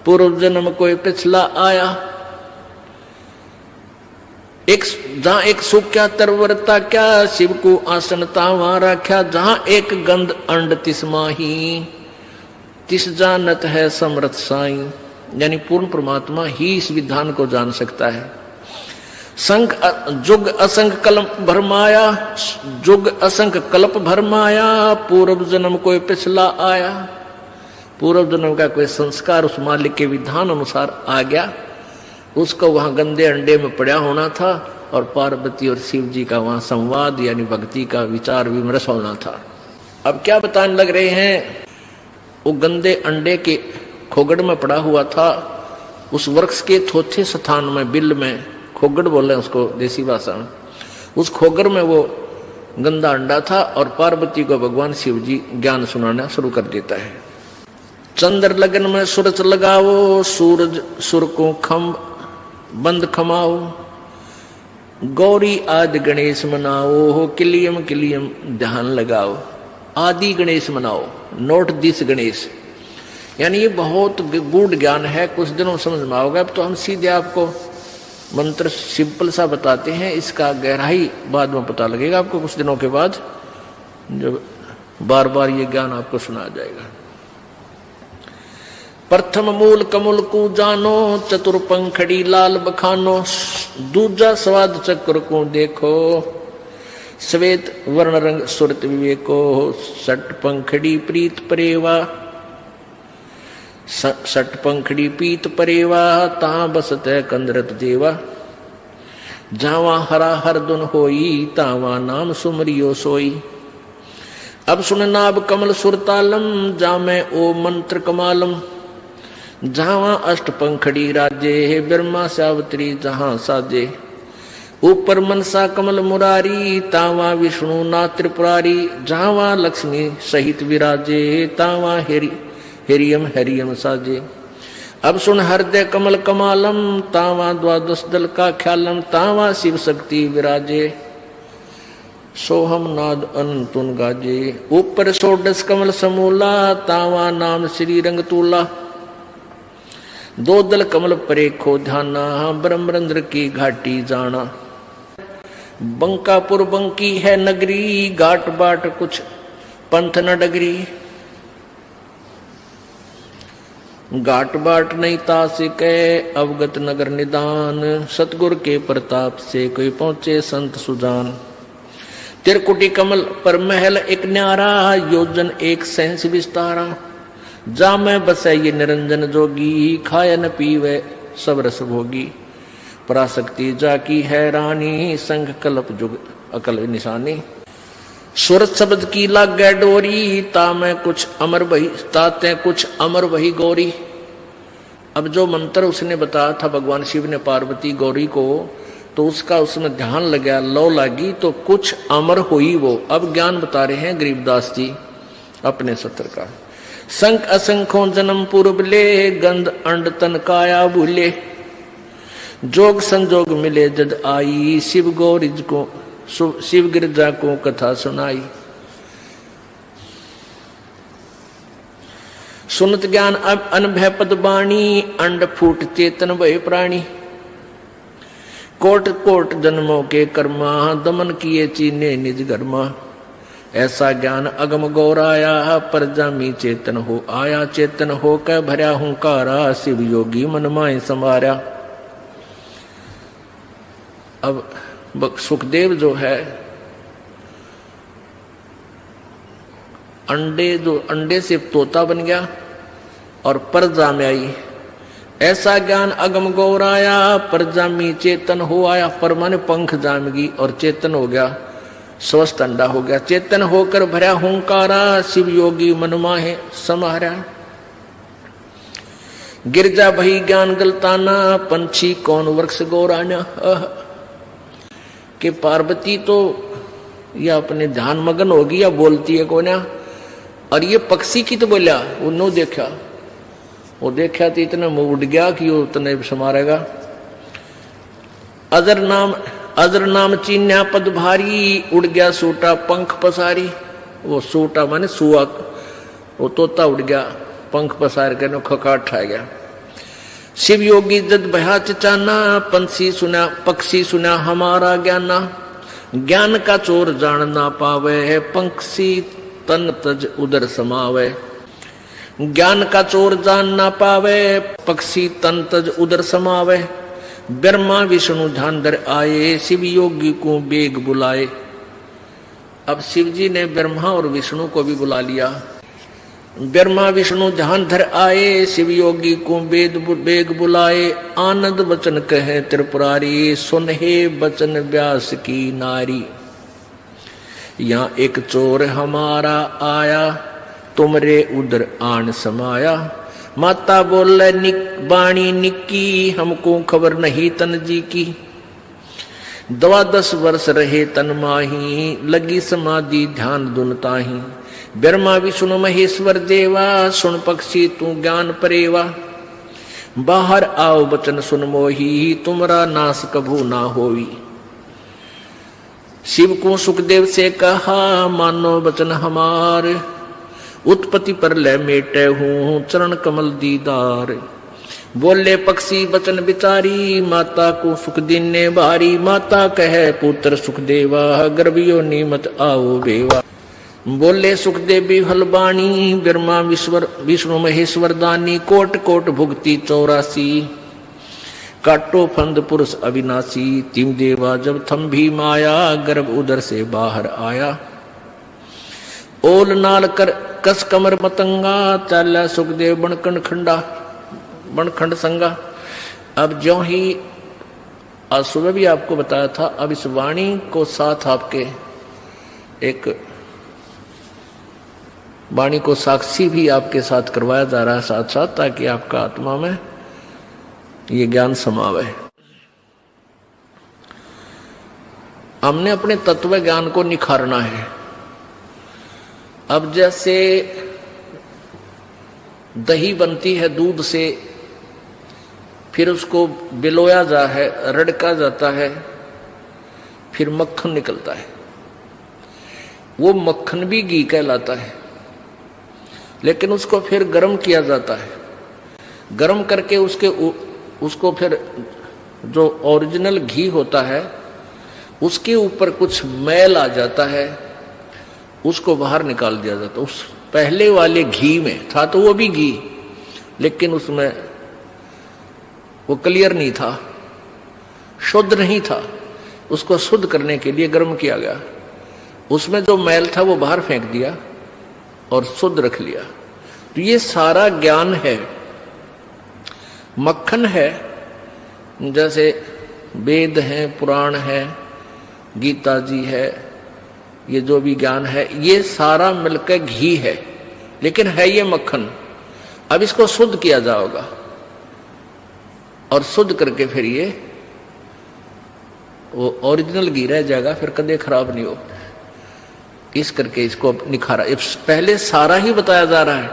पूर्व जन्म कोई पिछला आया। जहां एक सुख क्या तरवरता क्या, शिव को आसनता वहां रख्या, जहां एक गंध अंड तिसमाही, तिस जानत है समर्थ साई। यानी पूर्ण परमात्मा ही इस विधान को जान सकता है। संग जुग असंग कल्प भरमाया, जुग असंग कल्प भरमाया, पूर्व जन्म कोई पिछला आया। पूर्व जन्म का कोई संस्कार उस मालिक के विधान अनुसार आ गया, उसको वहां गंदे अंडे में पड़ा होना था, और पार्वती और शिव जी का वहां संवाद यानी भक्ति का विचार विमर्श होना था। अब क्या बताने लग रहे हैं, वो गंदे अंडे के खोगड़ में पड़ा हुआ था, उस वृक्ष के थोथे स्थान में, बिल में, खोगड़ बोले उसको देसी भाषा में, उस खोगड़ में वो गंदा अंडा था, और पार्वती को भगवान शिव जी ज्ञान सुनाना शुरू कर देता है। चंद्र लगन में सूरज लगाओ, सूरज सुर को खम बंद खमाओ, गौरी आदि गणेश मनाओ, हो किलियम किलियम ध्यान लगाओ। आदि गणेश मनाओ, नोट दिस गणेश, यानी ये बहुत गूढ़ ज्ञान है, कुछ दिनों समझ में आओगे। अब तो हम सीधे आपको मंत्र सिंपल सा बताते हैं, इसका गहराई बाद में पता लगेगा आपको कुछ दिनों के बाद, जब बार बार ये ज्ञान आपको सुना जाएगा। प्रथम मूल कमल को जानो, चतुर पंखड़ी लाल बखानो, दूजा स्वाद चक्र को देखो, श्वेत वर्ण रंग सुरत विवेको, सट पंखड़ी प्रीत परेवा, सट पंखड़ी पीत परेवा, ता बसत कंदरत देवा। जावा हरा हर दुन होई तावा नाम सुमरियो सोई। अब सुन नाभ कमल सुरतालम जामे ओ मंत्र कमालम। जहां अष्ट पंखड़ी राजे ब्रह्मा सावत्री जहां साजे। ऊपर मनसा कमल मुरारी तावा विष्णु ना त्रिपुरारी। जहां लक्ष्मी सहित विराजे तावा हिरियम हरियम साजे। अब सुन हृदय कमल कमालम तावा द्वादश दल का ख्यालम। तावा शिव शक्ति विराजे सोहम नाद अनंतुन गाजे। ऊपर षोडश कमल समूला तावा नाम श्री रंग तूला। दो दल कमल परे खो ध्याना ब्रह्मरंद्र की घाटी जाना। बंकापुर बंकी है नगरी घाट बाट कुछ पंथ न डगरी। घाट बाट नहीं तासिके अवगत नगर निदान। सतगुर के प्रताप से कोई पहुंचे संत सुजान। तिरकुटी कमल पर महल एक न्यारा योजन एक सहंस विस्तारा। जा में बसे ये निरंजन जोगी खाया न पीवे सब रस भोगी। पराशक्ति जाकी है रानी संग कल्प जुग अकल निशानी। सूरत शब्द की लाग गए डोरी तामे कुछ अमर वही ताते कुछ अमर वही गौरी। अब जो मंत्र उसने बताया था भगवान शिव ने पार्वती गौरी को, तो उसका उसमें ध्यान लगा, लो लगी तो कुछ अमर हुई वो। अब ज्ञान बता रहे हैं गरीबदास जी अपने सत्र का। संख असंखों जन्म पूर्व ले गंध अंड तन काया भूले। जोग संजोग मिले जद आई शिव गौरिज को शिव गिरजा को कथा सुनाई। सुनत ज्ञान अब अनभय पद बाणी अंड फूट चेतन भय प्राणी। कोट कोट जन्मों के कर्मा दमन किए चीने निज गर्मा। ऐसा ज्ञान अगम गौराया पर जामी चेतन हो आया। चेतन हो कै भर्या हुंकारा शिव योगी मन माए संवारा। अब सुखदेव जो है अंडे से तोता बन गया और परजा में आई। ऐसा ज्ञान अगम गौराया पर जामी चेतन हो आया। पर माने पंख जामगी और चेतन हो गया, स्वस्थ अंडा हो गया। चेतन होकर भरा हुंकारा शिव योगी मन माहे समारा। गिरजा भई ज्ञान गलताना पंछी कौन वृक्ष गौराना। कि पार्वती तो या अपने ध्यान मगन होगी या बोलती है कोना। और ये पक्षी की तो बोलिया वो नो देखा, वो देखा तो इतना मुंह उड़ गया कि वो उतने समारेगा। अजर नाम चीन्या पद भारी उड़ गया सूटा पंख पसारी। वो सूटा माने सुआ, वो तोता उड़ गया पंख पसार के नो खकाट ठा गया। शिव योगी जद बहा चचाना पक्षी सुना हमारा ज्ञाना। ज्ञान का चोर जान ना पावे है पंक्षी तन तज उदर समावे। ज्ञान का चोर जान ना पावे पक्षी तन तज उदर समावे। ब्रह्मा विष्णु ध्यान धर आए शिव योगी को बेग बुलाए। अब शिव जी ने ब्रह्मा और विष्णु को भी बुला लिया। ब्रह्मा विष्णु ध्यान धर आए शिव योगी को बेग बुलाए। आनंद वचन कहे त्रिपुरारी सुन हे वचन व्यास की नारी। यहाँ एक चोर हमारा आया तुमरे उधर आन समाया। माता बोले बाणी निक्की हमको खबर नहीं तन जी की। 12 वर्ष रहे तन माही लगी समाधि ध्यान दुनताही। ब्रह्मा विष्णु महेश्वर देवा सुन पक्षी तू ज्ञान परेवा। बाहर आओ बचन सुन मोही तुमरा नाश कभू ना होई। शिव को सुखदेव से कहा मानो बचन हमार। उत्पत्ति पर ले मेटे हूँ चरण कमल दीदार। बोले पक्षी बचन बिचारी माता को सुख दीने भारी। माता कहे पुत्र सुखदेवा गर्भियो नीमत आओ बेवा। बोले सुखदेवी हलबाणी ब्रह्मा विष्णु महेश्वर दानी। कोट कोट भुगती 84 काटो फंद पुरुष अविनाशी। तिम देवा जब थम भी माया गर्भ उदर से बाहर आया। ओल नाल कर कस कमर मतंगा चाला सुखदेव बनखंड संगा। अब ज्यों ही आज सुबह भी आपको बताया था। अब इस वाणी को साथ आपके एक वाणी को साक्षी भी आपके साथ करवाया जा रहा है साथ साथ, ताकि आपका आत्मा में ये ज्ञान समावे। हमने अपने तत्व ज्ञान को निखारना है। अब जैसे दही बनती है दूध से, फिर उसको बिलोया जा है, रड़का जाता है, फिर मक्खन निकलता है। वो मक्खन भी घी कहलाता है, लेकिन उसको फिर गर्म किया जाता है। गर्म करके उसको फिर जो ओरिजिनल घी होता है उसके ऊपर कुछ मैल आ जाता है, उसको बाहर निकाल दिया जाता है। उस पहले वाले घी में था तो वो भी घी, लेकिन उसमें वो क्लियर नहीं था, शुद्ध नहीं था। उसको शुद्ध करने के लिए गर्म किया गया, उसमें जो मैल था वो बाहर फेंक दिया और शुद्ध रख लिया। तो ये सारा ज्ञान है, मक्खन है। जैसे वेद है, पुराण है, गीता जी है, ये जो भी ज्ञान है ये सारा मिलकर घी है, लेकिन है ये मक्खन। अब इसको शुद्ध किया जाएगा और शुद्ध करके फिर ये वो ओरिजिनल घी रह जाएगा, फिर कदे खराब नहीं हो। इस करके इसको निखारा। पहले सारा ही बताया जा रहा है,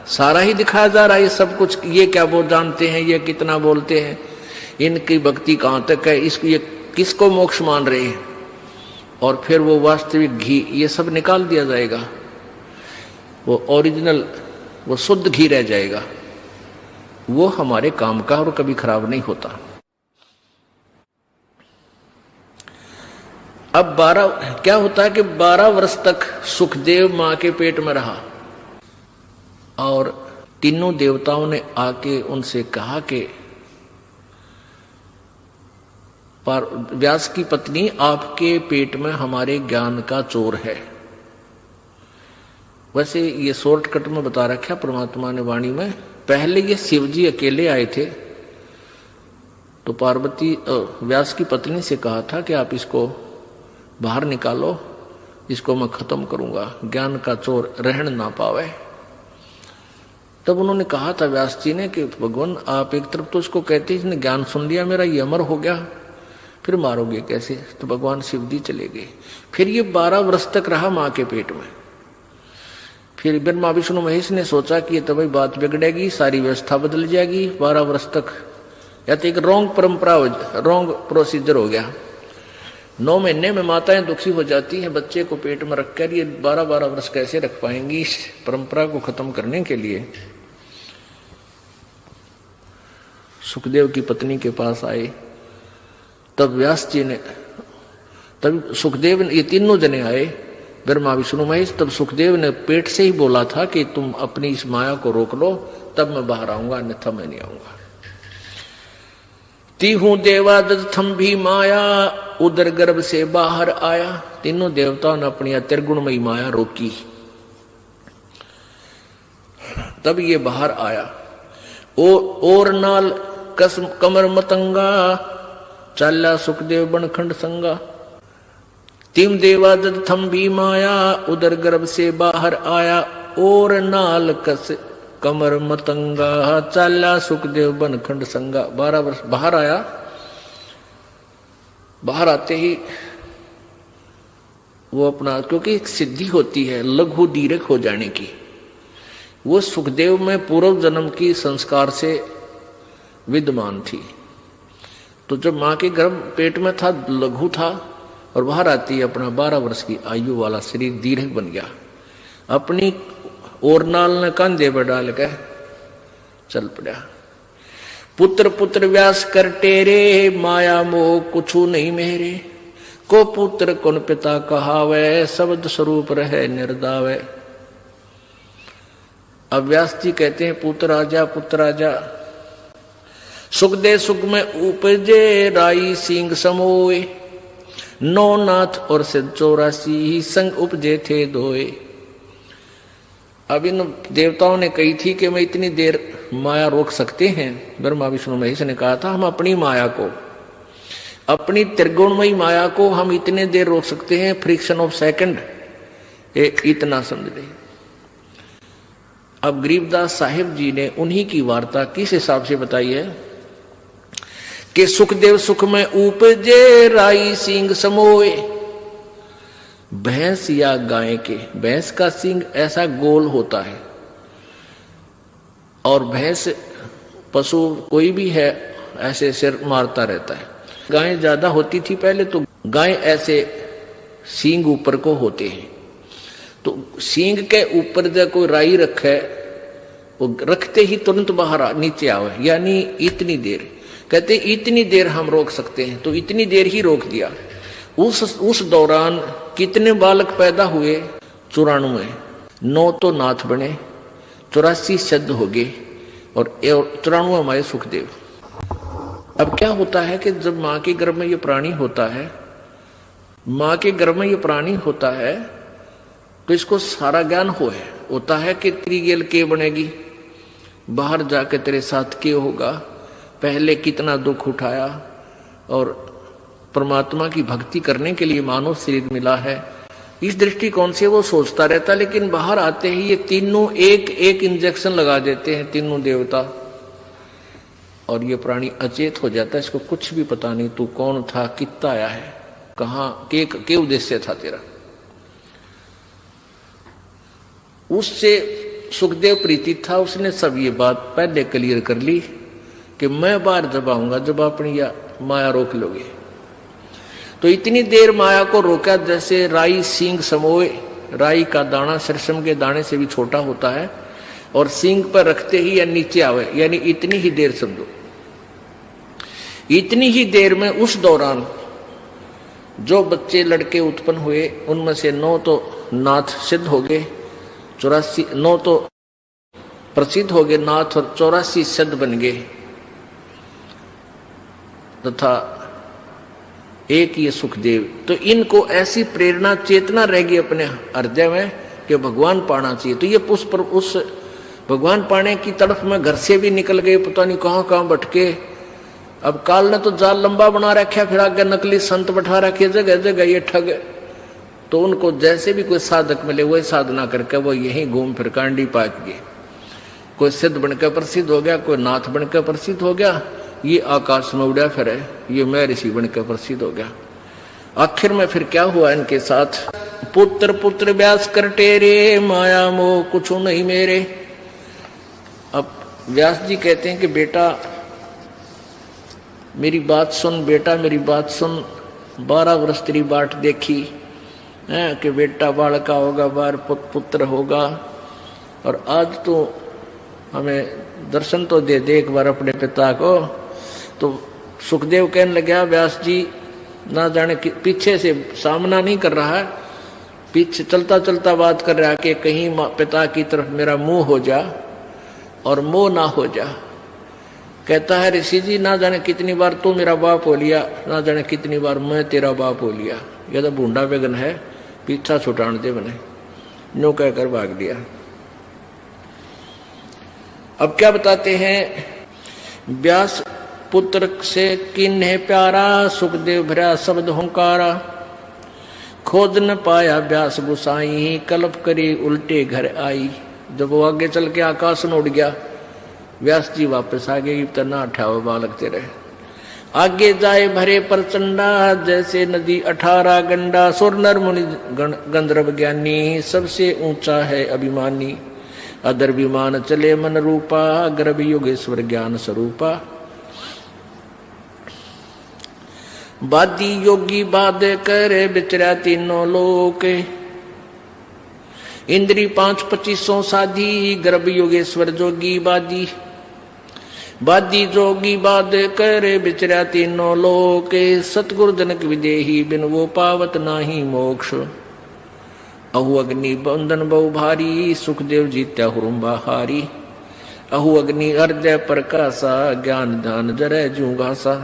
सारा ही दिखाया जा रहा है, ये सब कुछ। ये क्या वो जानते हैं, ये कितना बोलते हैं, इनकी भक्ति कहां तक है, इसको ये किसको मोक्ष मान रहे हैं, और फिर वो वास्तविक घी ये सब निकाल दिया जाएगा। वो ओरिजिनल, वो शुद्ध घी रह जाएगा। वो हमारे काम का और कभी खराब नहीं होता। अब 12 क्या होता है कि 12 वर्ष तक सुखदेव मां के पेट में रहा, और तीनों देवताओं ने आके उनसे कहा कि व्यास की पत्नी आपके पेट में हमारे ज्ञान का चोर है। वैसे ये शॉर्टकट में बता रखा परमात्मा ने वाणी में। पहले ये शिव जी अकेले आए थे, तो पार्वती व्यास की पत्नी से कहा था कि आप इसको बाहर निकालो, इसको मैं खत्म करूंगा, ज्ञान का चोर रहन ना पावे। तब उन्होंने कहा था व्यास जी ने कि भगवान आप एक तरफ तो इसको कहते इसने ज्ञान सुन लिया मेरा, ये अमर हो गया, फिर मारोगे कैसे? तो भगवान शिव जी चले गए। फिर ये 12 वर्ष तक रहा मां के पेट में। फिर ब्रह्मा विष्णु महेश ने सोचा कि ये तो भाई बात बिगड़ेगी, सारी व्यवस्था बदल जाएगी 12 वर्ष तक, या तो एक रॉन्ग परंपरा, रॉन्ग प्रोसीजर हो गया। 9 महीने में माताएं दुखी हो जाती हैं, बच्चे को पेट में रखकर ये 12-12 वर्ष कैसे रख पाएंगी? इस परंपरा को खत्म करने के लिए सुखदेव की पत्नी के पास आए। तब व्यास जी ने, तब सुखदेव ने, ये तीनों जने आए, ब्रह्मा विष्णु महेश। तब सुखदेव ने पेट से ही बोला था कि तुम अपनी इस माया को रोक लो, तब मैं बाहर आऊंगा, अन्यथा मैं नहीं आऊंगा। तीहू देवादत्त थम भी माया, उदर गर्भ से बाहर आया। तीनों देवताओं ने अपनी त्रिगुणमयी माया रोकी, तब ये बाहर आया। और नाल कसम कमर मतंगा, चाला सुखदेव बनखंड संगा। तीम देवादत्त थम भी माया, उदर गर्भ से बाहर आया। और नाल कस कमर मतंगा, चाला सुखदेव बनखंड संगा। 12 वर्ष बाहर आया। बाहर आते ही वो अपना, क्योंकि एक सिद्धि होती है लघु दीर्घ हो जाने की, वो सुखदेव में पूर्व जन्म की संस्कार से विद्यमान थी। तो जब मां के गर्भ पेट में था लघु था, और बाहर आती अपना 12 वर्ष की आयु वाला शरीर दीर्घ बन गया। अपनी ओरनाल ने कंधे पर डाल के चल पड़ा। पुत्र पुत्र व्यास कर टेरे, माया मोह कुछु नहीं मेरे। को पुत्र कौन पिता कहावे, शब्द स्वरूप रहे निर्दावे। अब व्यास जी कहते हैं पुत्र आजा, पुत्र आजा। सुख दे सुख में उपजे, राई सिंह समोए। 9 नाथ और से 84 संग उपजे थे दोए। अब इन देवताओं ने कही थी कि मैं इतनी देर माया रोक सकते हैं। ब्रह्मा विष्णु महेश ने कहा था हम अपनी माया को अपनी त्रिगुणमयी माया को हम इतने देर रोक सकते हैं, फ्रिक्शन ऑफ सेकंड, इतना समझ ले। अब गरीबदास साहिब जी ने उन्हीं की वार्ता किस हिसाब से बताई है कि सुखदेव सुख में उपजे राई सिंह समोए। भैंस या गाय के, भैंस का सिंह ऐसा गोल होता है, और भैंस पशु कोई भी है ऐसे सिर मारता रहता है। गाय ज्यादा होती थी पहले, तो गाय ऐसे सींग ऊपर को होते हैं, तो सींग के ऊपर जब कोई राई रखे, वो रखते ही तुरंत बाहर नीचे आवे, यानी इतनी देर, कहते इतनी देर हम रोक सकते हैं, तो इतनी देर ही रोक दिया। उस दौरान कितने बालक पैदा हुए? 94। 9 तो नाथ बने, 84 सिद्ध हो गए, और 94 हमारे सुखदेव। अब क्या होता है कि जब माँ के गर्भ में ये प्राणी होता है, माँ के गर्भ में ये प्राणी होता है, तो इसको सारा ज्ञान होता है कि तेरी गेल के बनेगी, बाहर जाके तेरे साथ क्या होगा, पहले कितना दुख उठाया, और परमात्मा की भक्ति करने के लिए मानव शरीर मिला है, इस दृष्टिकोण से वो सोचता रहता। लेकिन बाहर आते ही ये तीनों एक एक इंजेक्शन लगा देते हैं, तीनों देवता, और ये प्राणी अचेत हो जाता है। इसको कुछ भी पता नहीं तू कौन था, कितना आया है, कहाँ के उद्देश्य था तेरा। उससे सुखदेव प्रीति था, उसने सब ये बात पहले क्लियर कर ली कि मैं बाहर जब आऊंगा, जब अपनी या माया रोक लोगे। तो इतनी देर माया को रोका जैसे राई सींग समोए। राई का दाना सरसम के दाने से भी छोटा होता है, और सींग पर रखते ही या नीचे आवे, यानी इतनी ही देर समझो। इतनी ही देर में उस दौरान जो बच्चे लड़के उत्पन्न हुए, उनमें से 9 तो नाथ सिद्ध हो गए, 9 तो प्रसिद्ध हो गए नाथ, और 84 सिद्ध बन गए, तथा एक ये सुखदेव। तो इनको ऐसी प्रेरणा चेतना रहेगी अपने हृदय में कि भगवान पाना चाहिए। तो ये उस भगवान पाने की तरफ में घर से भी निकल गए, पता नहीं कहाँ कहाँ भटके। अब काल ने तो जाल लंबा बना रखा, फिर आगे नकली संत बैठा रखे जगह जगह ये ठग। तो उनको जैसे भी कोई साधक मिले वही साधना करके वो यहीं घूम फिर कांडी पाक गए। कोई सिद्ध बनकर प्रसिद्ध हो गया, कोई नाथ बनकर प्रसिद्ध हो गया, ये आकाश में उड़ा फिर है, ये मैं ऋषि बनकर प्रसिद्ध हो गया। आखिर में फिर क्या हुआ इनके साथ? पुत्र पुत्र व्यास कर टेरे, माया मोह कुछ नहीं मेरे। अब व्यास जी कहते हैं कि बेटा मेरी बात सुन, बेटा मेरी बात सुन। 12 वर्ष तेरी बाट देखी है कि बेटा बालका होगा, बार पुत्र होगा, और आज तो हमें दर्शन तो दे दे एक बार अपने पिता को। तो सुखदेव कहने लगा व्यास जी, ना जाने पीछे से सामना नहीं कर रहा है, पीछे चलता चलता बात कर रहा है कि कहीं पिता की तरफ मेरा मुंह हो जा और मोह ना हो जा। कहता है ऋषि जी, ना जाने कितनी बार तू मेरा बाप हो लिया, ना जाने कितनी बार मैं तेरा बाप हो लिया। यह तो बूंदा बेगन है, पीछा छुटान दे बने, नो कहकर भाग दिया। अब क्या बताते हैं? व्यास पुत्र से किन है प्यारा, सुखदेव भरा शब्द हुंकारा। खोज न पाया व्यास गुसाई, कल्प करी उल्टे घर आई। जब वो आगे चल के आकाश में उड़ गया, व्यास जी वापस आ गए, इतना अठाव बालक तेरे। आगे जाए भरे प्रचंडा, जैसे नदी 18 गंडा। सुर नर मुनि गंधर्व ज्ञानी, सबसे ऊंचा है अभिमानी। अदर विमान चले मन रूपा, गर्भ योगेश्वर ज्ञान स्वरूपा। बादी योगी बाद करे, बिचरा तीनों लोक। इंद्री 5 2500 साधी, गर्भ योगेश्वर जोगी बादी। बादी जोगी बाद करे, बिचरा तीनों लोक। सतगुरु जनक विदेही, बिन वो पावत नाही मोक्ष। अहु अग्नि बंधन बहु भारी, सुखदेव जीत्या हुरुम्बा हारी। अहु अग्नि हृदय प्रकाशा, ज्ञान ध्यान जरै जू घासा।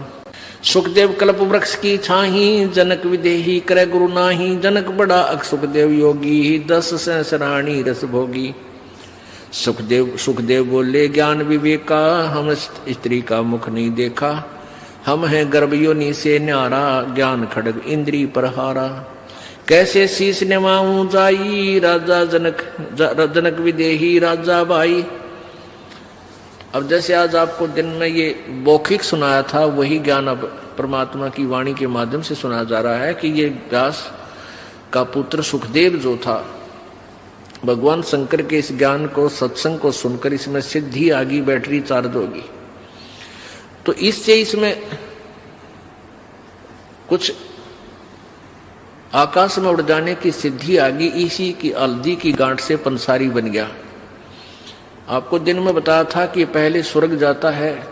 सुखदेव कल्प वृक्ष की छाही, जनक विदेही करे गुरु नाही। जनक बड़ा अक सुखदेव योगी, 10 सहस्राणी रस भोगी। सुखदेव बोले ज्ञान विवेका, हम स्त्री का मुख नहीं देखा। हम हैं गर्भयोनि से न्यारा, ज्ञान खड्ग इंद्री प्रहारा। कैसे शीस निवाऊं जाई, राजा जनक विदेही राजा भाई। अब जैसे आज आपको दिन में ये मौखिक सुनाया था, वही ज्ञान अब परमात्मा की वाणी के माध्यम से सुनाया जा रहा है कि ये व्यास का पुत्र सुखदेव जो था, भगवान शंकर के इस ज्ञान को, सत्संग को सुनकर इसमें सिद्धि आगी, बैटरी चार्ज होगी। तो इससे इसमें कुछ आकाश में उड़ जाने की सिद्धि आ गई। इसी की हल्दी की गांठ से पंसारी बन गया। आपको दिन में बताया था कि पहले स्वर्ग जाता है,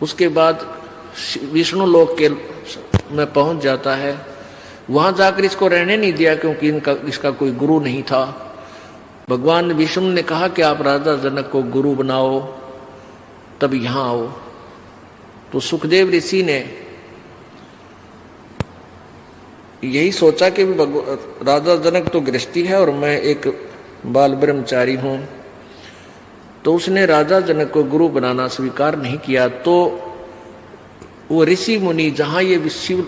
उसके बाद विष्णु लोक के में पहुंच जाता है। वहां जाकर इसको रहने नहीं दिया, क्योंकि इसका कोई गुरु नहीं था। भगवान विष्णु ने कहा कि आप राजा जनक को गुरु बनाओ, तब यहां आओ। तो सुखदेव ऋषि ने यही सोचा कि राजा जनक तो गृहस्थी है और मैं एक बाल ब्रह्मचारी हूं, तो उसने राजा जनक को गुरु बनाना स्वीकार नहीं किया। तो वो ऋषि मुनि जहां ये शिव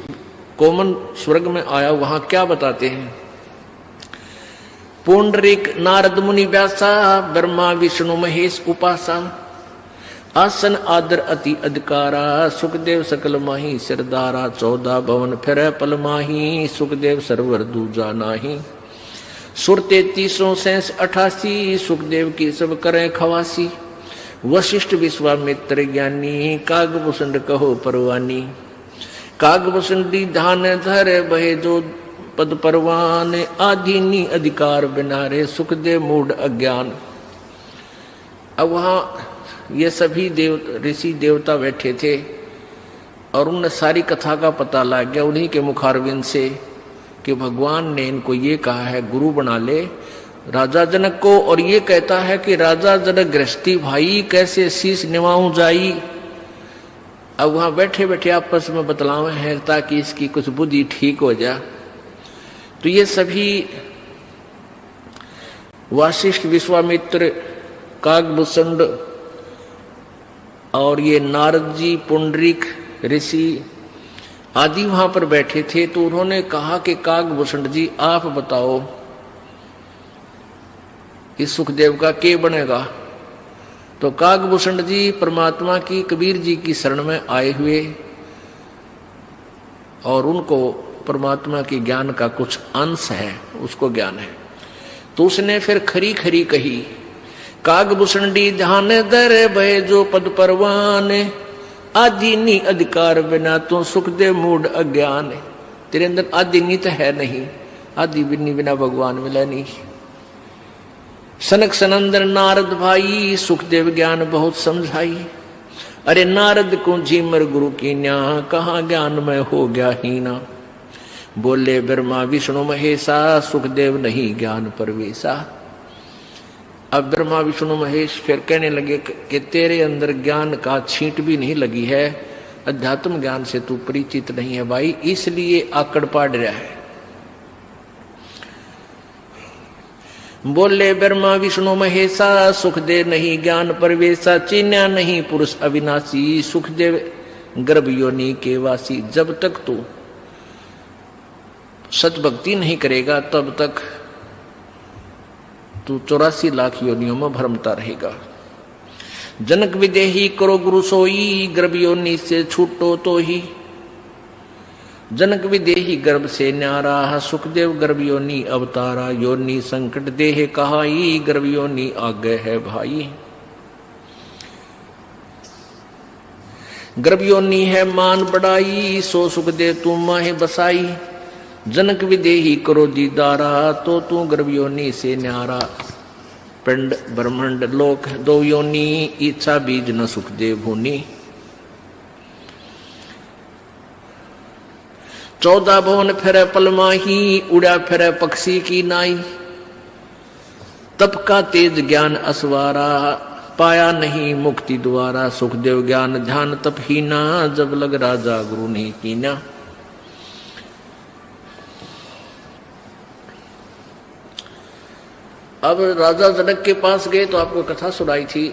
कोमन स्वर्ग में आया, वहां क्या बताते हैं? पुंडरीक नारद मुनि व्यासा, ब्रह्मा विष्णु महेश उपासा, आसन आदर अति अधिकारा, सुखदेव सकल माही सिरदारा, 14 भवन फिर पल माही, सुखदेव सरवर दूजा नाही। सुर 33 शेष 88, सुखदेव की सब करें खवासी, वशिष्ठ विश्वामित्र ज्ञानी, कागभूषण कहो परवानी। कागभूषणी ध्यान धर बहे जो पद परवान, आधीनी अधिकार बिनारे, सुखदेव मूढ़ अज्ञान। अब वहां ये सभी ऋषि देवता बैठे थे और उन्हें सारी कथा का पता लग गया उन्हीं के मुखारविंद से कि भगवान ने इनको ये कहा है गुरु बना ले राजा जनक को, और ये कहता है कि राजा जनक गृहस्थी भाई, कैसे शीश निवाऊं जाई। अब वहां बैठे बैठे आपस में बतलावे हैं ताकि इसकी कुछ बुद्धि ठीक हो जाए। तो ये सभी वशिष्ठ विश्वामित्र कागभूषण और ये नारद जी पुंडरीक ऋषि आदि वहां पर बैठे थे। तो उन्होंने कहा कि कागभूषण जी आप बताओ इस सुखदेव का क्या बनेगा। तो कागभूषण जी परमात्मा की कबीर जी की शरण में आए हुए और उनको परमात्मा के ज्ञान का कुछ अंश है, उसको ज्ञान है। तो उसने फिर खरी खरी कही, कागभूषणी ध्यान दर भय जो पद परवान, आदीनी अधिकार बिना तो सुखदेव मूढ़ अज्ञान। तेरे अंदर आदीनी तो है नहीं, आदि बिन्नी बिना भगवान मिला नहीं। सनक सनंदन नारद भाई, सुखदेव ज्ञान बहुत समझाई। अरे नारद को झीमर गुरु की न्या, कहाँ ज्ञान में हो गया हीना। बोले ब्रह्मा विष्णु महेशा, सुखदेव नहीं ज्ञान परवेशा। अब ब्रह्मा विष्णु महेश फिर कहने लगे कि तेरे अंदर ज्ञान का छींट भी नहीं लगी है, अध्यात्म ज्ञान से तू परिचित नहीं है भाई, इसलिए आकड़ पाड़ रहा है। बोले ब्रह्मा विष्णु महेशा, सुखदेव नहीं ज्ञान परवेशा। चिन्या नहीं पुरुष अविनाशी, सुखदेव गर्भ योनि के वासी। जब तक तू सतभक्ति नहीं करेगा तब तक तू 84 लाख योनियों में भ्रमता रहेगा। जनक विदेही करो गुरु सोई, गर्भ योनि से छूटो तो ही। जनक विदेही गर्भ से न्यारा, सुखदेव गर्भ योनि अवतारा। योनि संकट देह कहाई, गर्भ योनि आगे है भाई। गर्भ योनि है मान बढ़ाई, सो सुखदेव तू माहे बसाई। जनक विदेही करो दीदारा, तो तू गर्भ योनि से न्यारा। पिंड ब्रह्मांड लोक दो योनि, इच्छा बीज न सुखदेव भूनि। 14 भवन फिर पल माही, उड़ा फिर पक्षी की नाई। तप का तेज ज्ञान असवारा, पाया नहीं मुक्ति द्वारा। सुखदेव ज्ञान ध्यान तप हीना, जब लग राजा गुरु नहीं कीना। अब राजा जनक के पास गए तो आपको कथा सुनाई थी।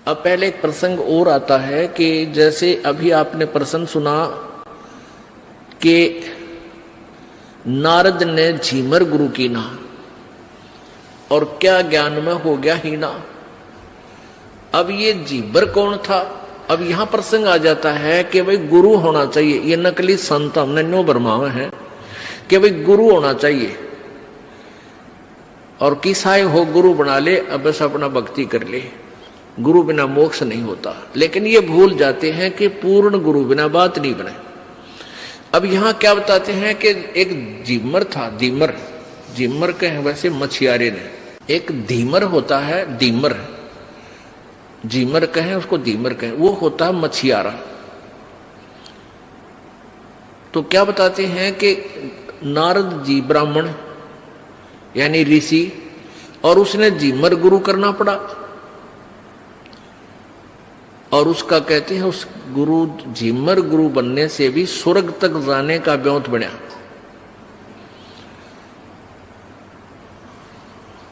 अब पहले एक प्रसंग और आता है कि जैसे अभी आपने प्रसंग सुना कि नारद ने झीमर गुरु की ना और क्या ज्ञान में हो गया हीना। अब ये झीमर कौन था? अब यहां प्रसंग आ जाता है कि भाई गुरु होना चाहिए। ये नकली संत हमने न्यो भरमावे हैं कि भाई गुरु होना चाहिए और किसाए हो गुरु बना ले, अब बस अपना भक्ति कर ले, गुरु बिना मोक्ष नहीं होता। लेकिन ये भूल जाते हैं कि पूर्ण गुरु बिना बात नहीं बने। अब यहां क्या बताते हैं कि एक झीमर था, धीमर, झीमर कहे वैसे मछियारे ने, एक धीमर होता है, धीमर, झीमर कहें उसको धीमर कहें, वो होता है मछियारा। तो क्या बताते हैं कि नारद जी ब्राह्मण यानी ऋषि, और उसने झीमर गुरु करना पड़ा, और उसका कहते हैं उस गुरु झीमर गुरु बनने से भी स्वर्ग तक जाने का ब्योंत बना।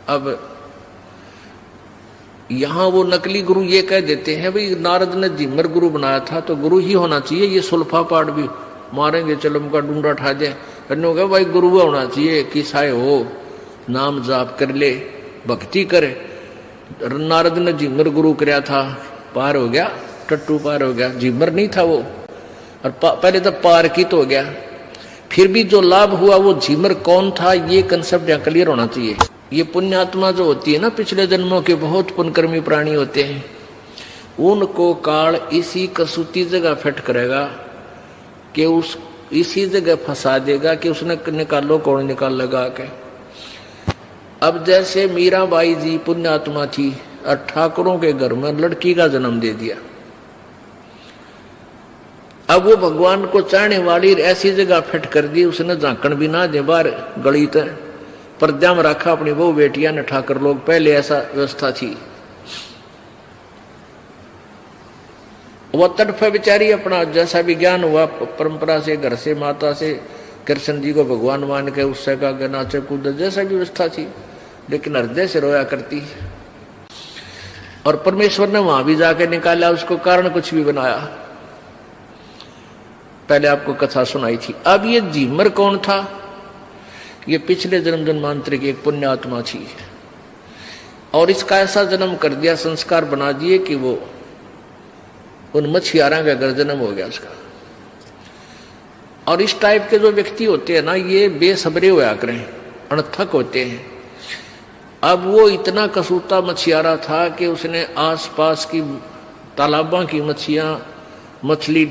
अब यहां वो नकली गुरु ये कह देते हैं भाई नारद ने झीमर गुरु बनाया था तो गुरु ही होना चाहिए, ये सुल्फा पाठ भी मारेंगे चलम का डूंडा ठा जाए, करने होगा भाई गुरु होना चाहिए, किसाए हो नाम जाप कर ले, भक्ति करे। नारद ने झीमर गुरु कराया था, पार हो गया, टट्टू पार हो गया, झीमर नहीं था वो, और पहले तो पार की तो हो गया। फिर भी जो लाभ हुआ वो झीमर कौन था, ये कंसेप्ट यहाँ क्लियर होना चाहिए। ये पुण्यात्मा जो होती है ना, पिछले जन्मों के बहुत पुण्यकर्मी प्राणी होते हैं, उनको काल इसी कसूती जगह फिट करेगा कि उस इसी जगह फंसा देगा कि उसने निकालो कौन निकाल लगा के। अब जैसे मीराबाई जी पुण्यात्मा थी और ठाकुरों के घर में लड़की का जन्म दे दिया, अब वो भगवान को चाहने वाली ऐसी जगह फिट कर दी, उसने झांकण भी ना दे बाहर गली तक पर्दा में रखा अपनी वो बेटियां ने, ठाकर लोग पहले ऐसा व्यवस्था थी। वो तड़फे बेचारी अपना जैसा भी ज्ञान हुआ परंपरा से, घर से, माता से, कृष्ण जी को भगवान मान के उससे का नाचे कूद जैसा भी व्यवस्था थी, लेकिन हृदय से रोया करती। और परमेश्वर ने वहां भी जाके निकाला उसको, कारण कुछ भी बनाया। पहले आपको कथा सुनाई थी। अब ये झीमर कौन था? ये पिछले जन्म जन्मांतर की एक पुण्यात्मा थी, और इसका ऐसा जन्म कर दिया, संस्कार बना दिए कि वो उन मछियारा का घर जन्म हो गया उसका। और इस टाइप के जो व्यक्ति होते हैं ना, ये बेसब्रे होया करें, अणथक होते हैं। अब वो इतना कसूता मछियारा था कि उसने आसपास की तालाबों की मछली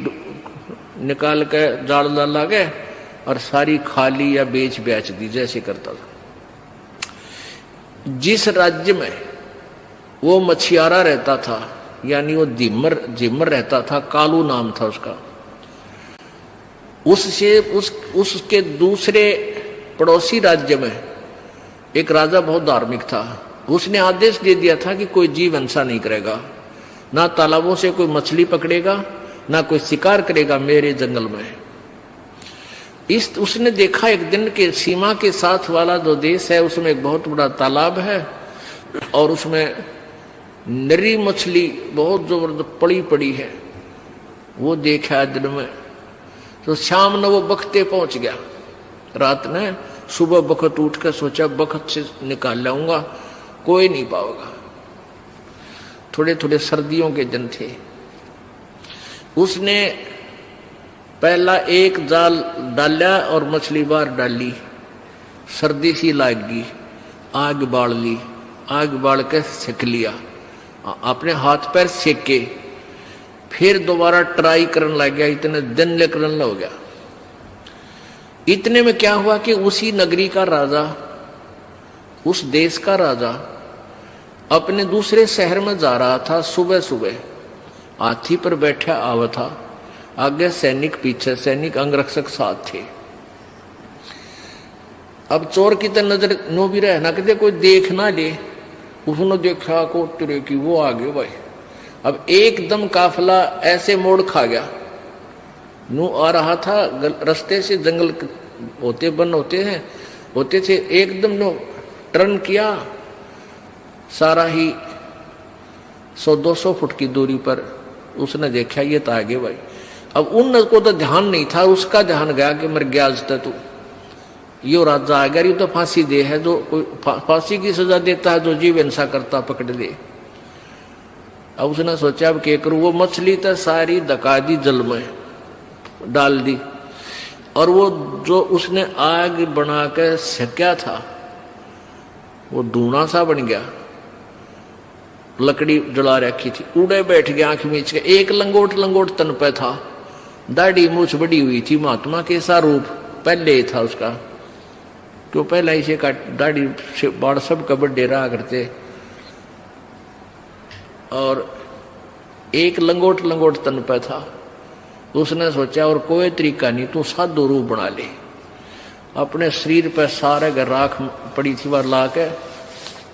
निकाल के जाल डाला गए और सारी खाली या बेच दी, जैसे करता था। जिस राज्य में वो मछियारा रहता था, यानी वो झीमर रहता था, कालू नाम था उसका, उसके दूसरे पड़ोसी राज्य में एक राजा बहुत धार्मिक था। उसने आदेश दे दिया था कि कोई जीव हिंसा नहीं करेगा, ना तालाबों से कोई मछली पकड़ेगा, ना कोई शिकार करेगा मेरे जंगल में। उसने देखा एक दिन के सीमा के साथ वाला जो देश है उसमें एक बहुत बड़ा तालाब है और उसमें नरी मछली बहुत जबरदस्त पड़ी है। वो देखा दिन में, तो शाम ने वो बखते पहुंच गया। रात ने सुबह बखत उठ कर सोचा बखत से निकाल लाऊंगा, कोई नहीं पाएगा। थोड़े थोड़े सर्दियों के दिन थे। उसने पहला एक जाल डाला और मछली बाहर डाली, सर्दी सी लागी, आग बाल ली, आग बाल के सेक लिया, अपने हाथ पैर सेके, फिर दोबारा ट्राई करने लग गया, इतने दिन ले करने हो गया। इतने में क्या हुआ कि उसी नगरी का राजा, उस देश का राजा अपने दूसरे शहर में जा रहा था। सुबह सुबह हाथी पर बैठा आवा था, आगे सैनिक पीछे, सैनिक अंगरक्षक साथ थे। अब चोर की तो नजर नो भी रहना कि कोई देख ना ले, उसने देखा को तुरे की वो आ गए भाई। अब एकदम काफिला ऐसे मोड़ खा गया, नू आ रहा था रास्ते से, जंगल होते बन होते थे, एकदम नो टर्न किया, सारा ही 100-200 फुट की दूरी पर उसने देखा ये तो आगे भाई। अब उनको तो ध्यान नहीं था, उसका ध्यान गया कि मर गया आज तक तू, यो राजा आ गया, ये तो फांसी दे है, जो कोई फांसी की सजा देता है जो जीव हिंसा करता पकड़ दे। अब उसने सोचा अब क्या करूं, वो मछली तो सारी धका दी, जल में डाल दी, और वो जो उसने आग बना के सेका था वो धुआं सा बन गया, लकड़ी जला रखी थी, उड़े बैठ गया आंख मीच के। एक लंगोट तन पे था, दाढ़ी मूछ बड़ी हुई थी, महात्मा के सा रूप पहले ही था उसका, क्यों पहले इसे का दाढ़ी बाढ़ सब कबड्डे रहा करते, और एक लंगोट तन पे था। उसने सोचा और कोई तरीका नहीं, तू साधु रूप बना ले। अपने शरीर पर सारे घर राख पड़ी थी वह ला के,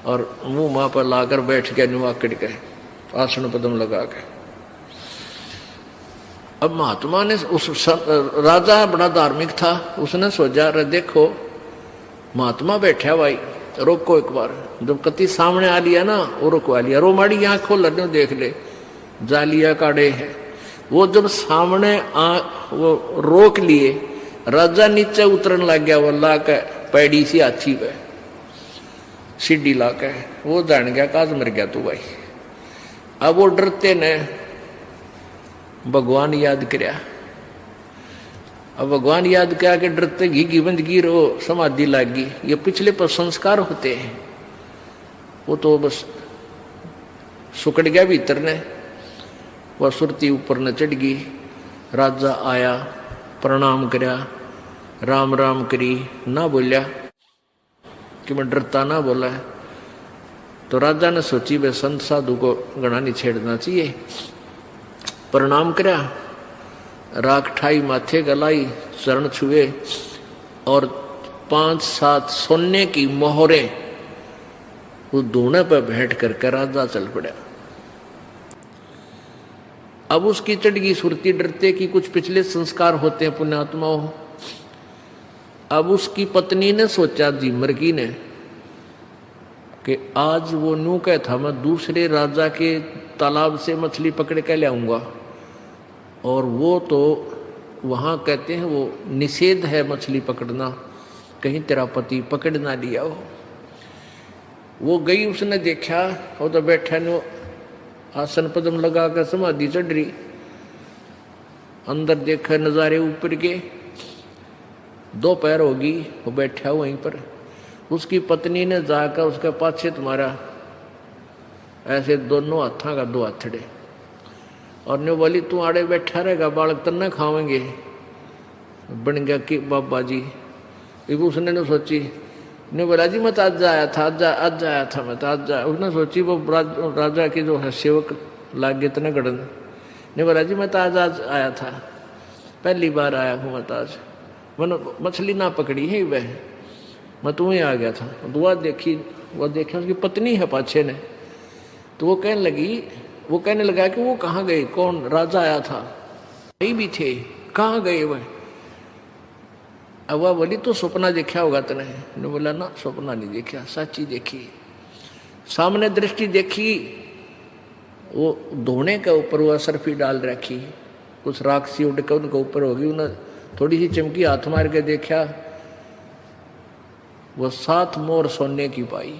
और मुंह मां पर लाकर बैठ गया नुआकड़ के, आसन पदम लगा के। अब महात्मा ने उस राजा बड़ा धार्मिक था, उसने सोचा रे देखो महात्मा बैठा भाई, रोको एक बार। जब कति सामने आ लिया ना, वो रोकवा लिया, रो माड़ी आंख खोल देख ले, जालिया काड़े है। वो जब सामने वो रोक लिए, राजा नीचे उतरन लग गया, वो ला के पैड़ी सी हाथी पे सीढ़ी ला के, वो जान गया काज मर गया तू भाई। अब वो डरते ने भगवान याद करया, अब भगवान याद किया कि डरते घी बंदगी रो समाधि लागी। ये पिछले पर संस्कार होते हैं, वो तो बस सुकड़ गया भीतर ने, वह सुरती ऊपर न चढ़ गई। राजा आया, प्रणाम करया, राम राम करी, ना बोलिया कि मैं डरता ना बोला। तो राजा ने सोची वे संत साधु को गणा नहीं छेड़ना चाहिए। प्रणाम करया, राख ठाई माथे गलाई, चरण छुए, और 5-7 सोने की मोहरें उस धूने पर बैठ करके राजा चल पड़ा। अब उसकी चढ़गी सुरती, डरते कि कुछ पिछले संस्कार होते हैं पुण्यात्माओं। अब उसकी पत्नी ने सोचा, जीमर की ने, कि आज वो न्यू कह था मैं दूसरे राजा के तालाब से मछली पकड़ के ले आऊंगा, और वो तो वहां कहते हैं वो निषेध है मछली पकड़ना, कहीं तेरा पति पकड़ ना लिया हो। वो गई, उसने देखा वो तो बैठा नो आसन पदम लगा कर समाधि चढ़ रही, अंदर देखा नजारे ऊपर के, दोपहर होगी, वो बैठा वहीं पर। उसकी पत्नी ने जाकर उसके पाछे तुम्हारा ऐसे दोनों हाथों का 2 हथड़े, और ने बोली तू आड़े बैठा रहेगा, बालक तन्ना खावेंगे। बन गया कि बाबा जी। उसने ने सोची, ने बोला जी मैं तो आज आया था, आज आया था मैं तो आज आया। उसने सोची वो राजा के जो है सेवक लागे इतने गड़न, ने बोला जी मैं तो आज आया था, पहली बार आया हूँ मैं तो आज, मैंने मछली ना पकड़ी है वह, मैं तुम्हें आ गया था। दुआ देखी, वो देखा उसकी पत्नी है पाछे ने, तो वो कहने लगा कि वो कहाँ गए, कौन राजा आया था, कहीं भी थे, कहाँ गए वह। अब वह बोली तो सपना देखा होगा तने, ने बोला ना सपना नहीं देखा, सच्ची देखी, सामने दृष्टि देखी। वो धोने के ऊपर वो सरफी डाल रखी, कुछ राख सी उड़ के उनके ऊपर होगी, उन्हें थोड़ी सी चमकी, हाथ मार के देखा, वो 7 मोर सोने की पाई।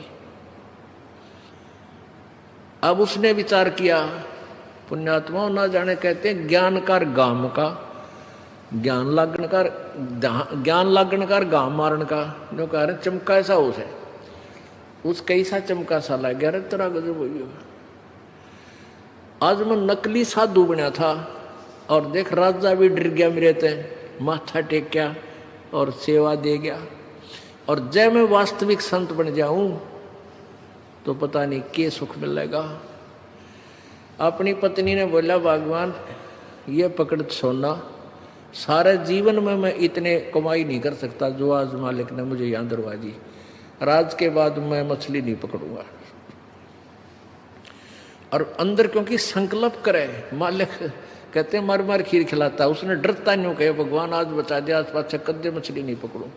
अब उसने विचार किया, पुण्यात्मा ना जाने कहते हैं ज्ञान कर गाम का, ज्ञान लागण कर गाम मारण का, जो कह रहे चमका ऐसा उसे, उस कैसा चमका सा लग गया, तेरा गजब हो गया। आज मैं नकली साधु बना था, और देख राजा भी डर गया मेरे ते, माथा टेक्या और सेवा दे गया। और जब मैं वास्तविक संत बन जाऊं तो पता नहीं क्या सुख मिलेगा। अपनी पत्नी ने बोला भगवान ये पकड़ सोना, सारे जीवन में मैं इतने कमाई नहीं कर सकता जो आज मालिक ने मुझे यहाँ दरवा दी, राज के बाद मैं मछली नहीं पकड़ूंगा। और अंदर क्योंकि संकल्प करे, मालिक कहते मार मार खीर खिलाता, उसने डरता नहीं कहे भगवान आज बचा दे, आज पाछा कद्दे मछली नहीं पकड़ू,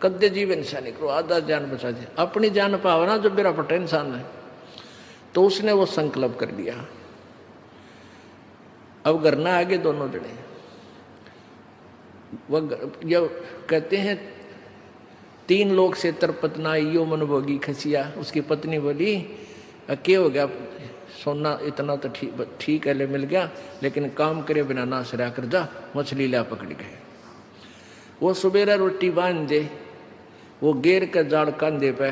कद्दे जीवन से नहीं करो, आधा जान बचा दे। अपनी जान पावना जो मेरा पटा इंसान है, तो उसने वो संकल्प कर लिया। अब करना आगे दोनों जने वह जब कहते हैं 3 लोग से तरपतना यो मन भोगी खसिया। उसकी पत्नी बोली क्या हो गया, सोना इतना तो ठीक है ले मिल गया, लेकिन काम करे बिना ना सरा कर जा, मछली ला पकड़ गए। वो सुबेरा रोटी बांध दे, वो गेर का जाड़ कांधे पे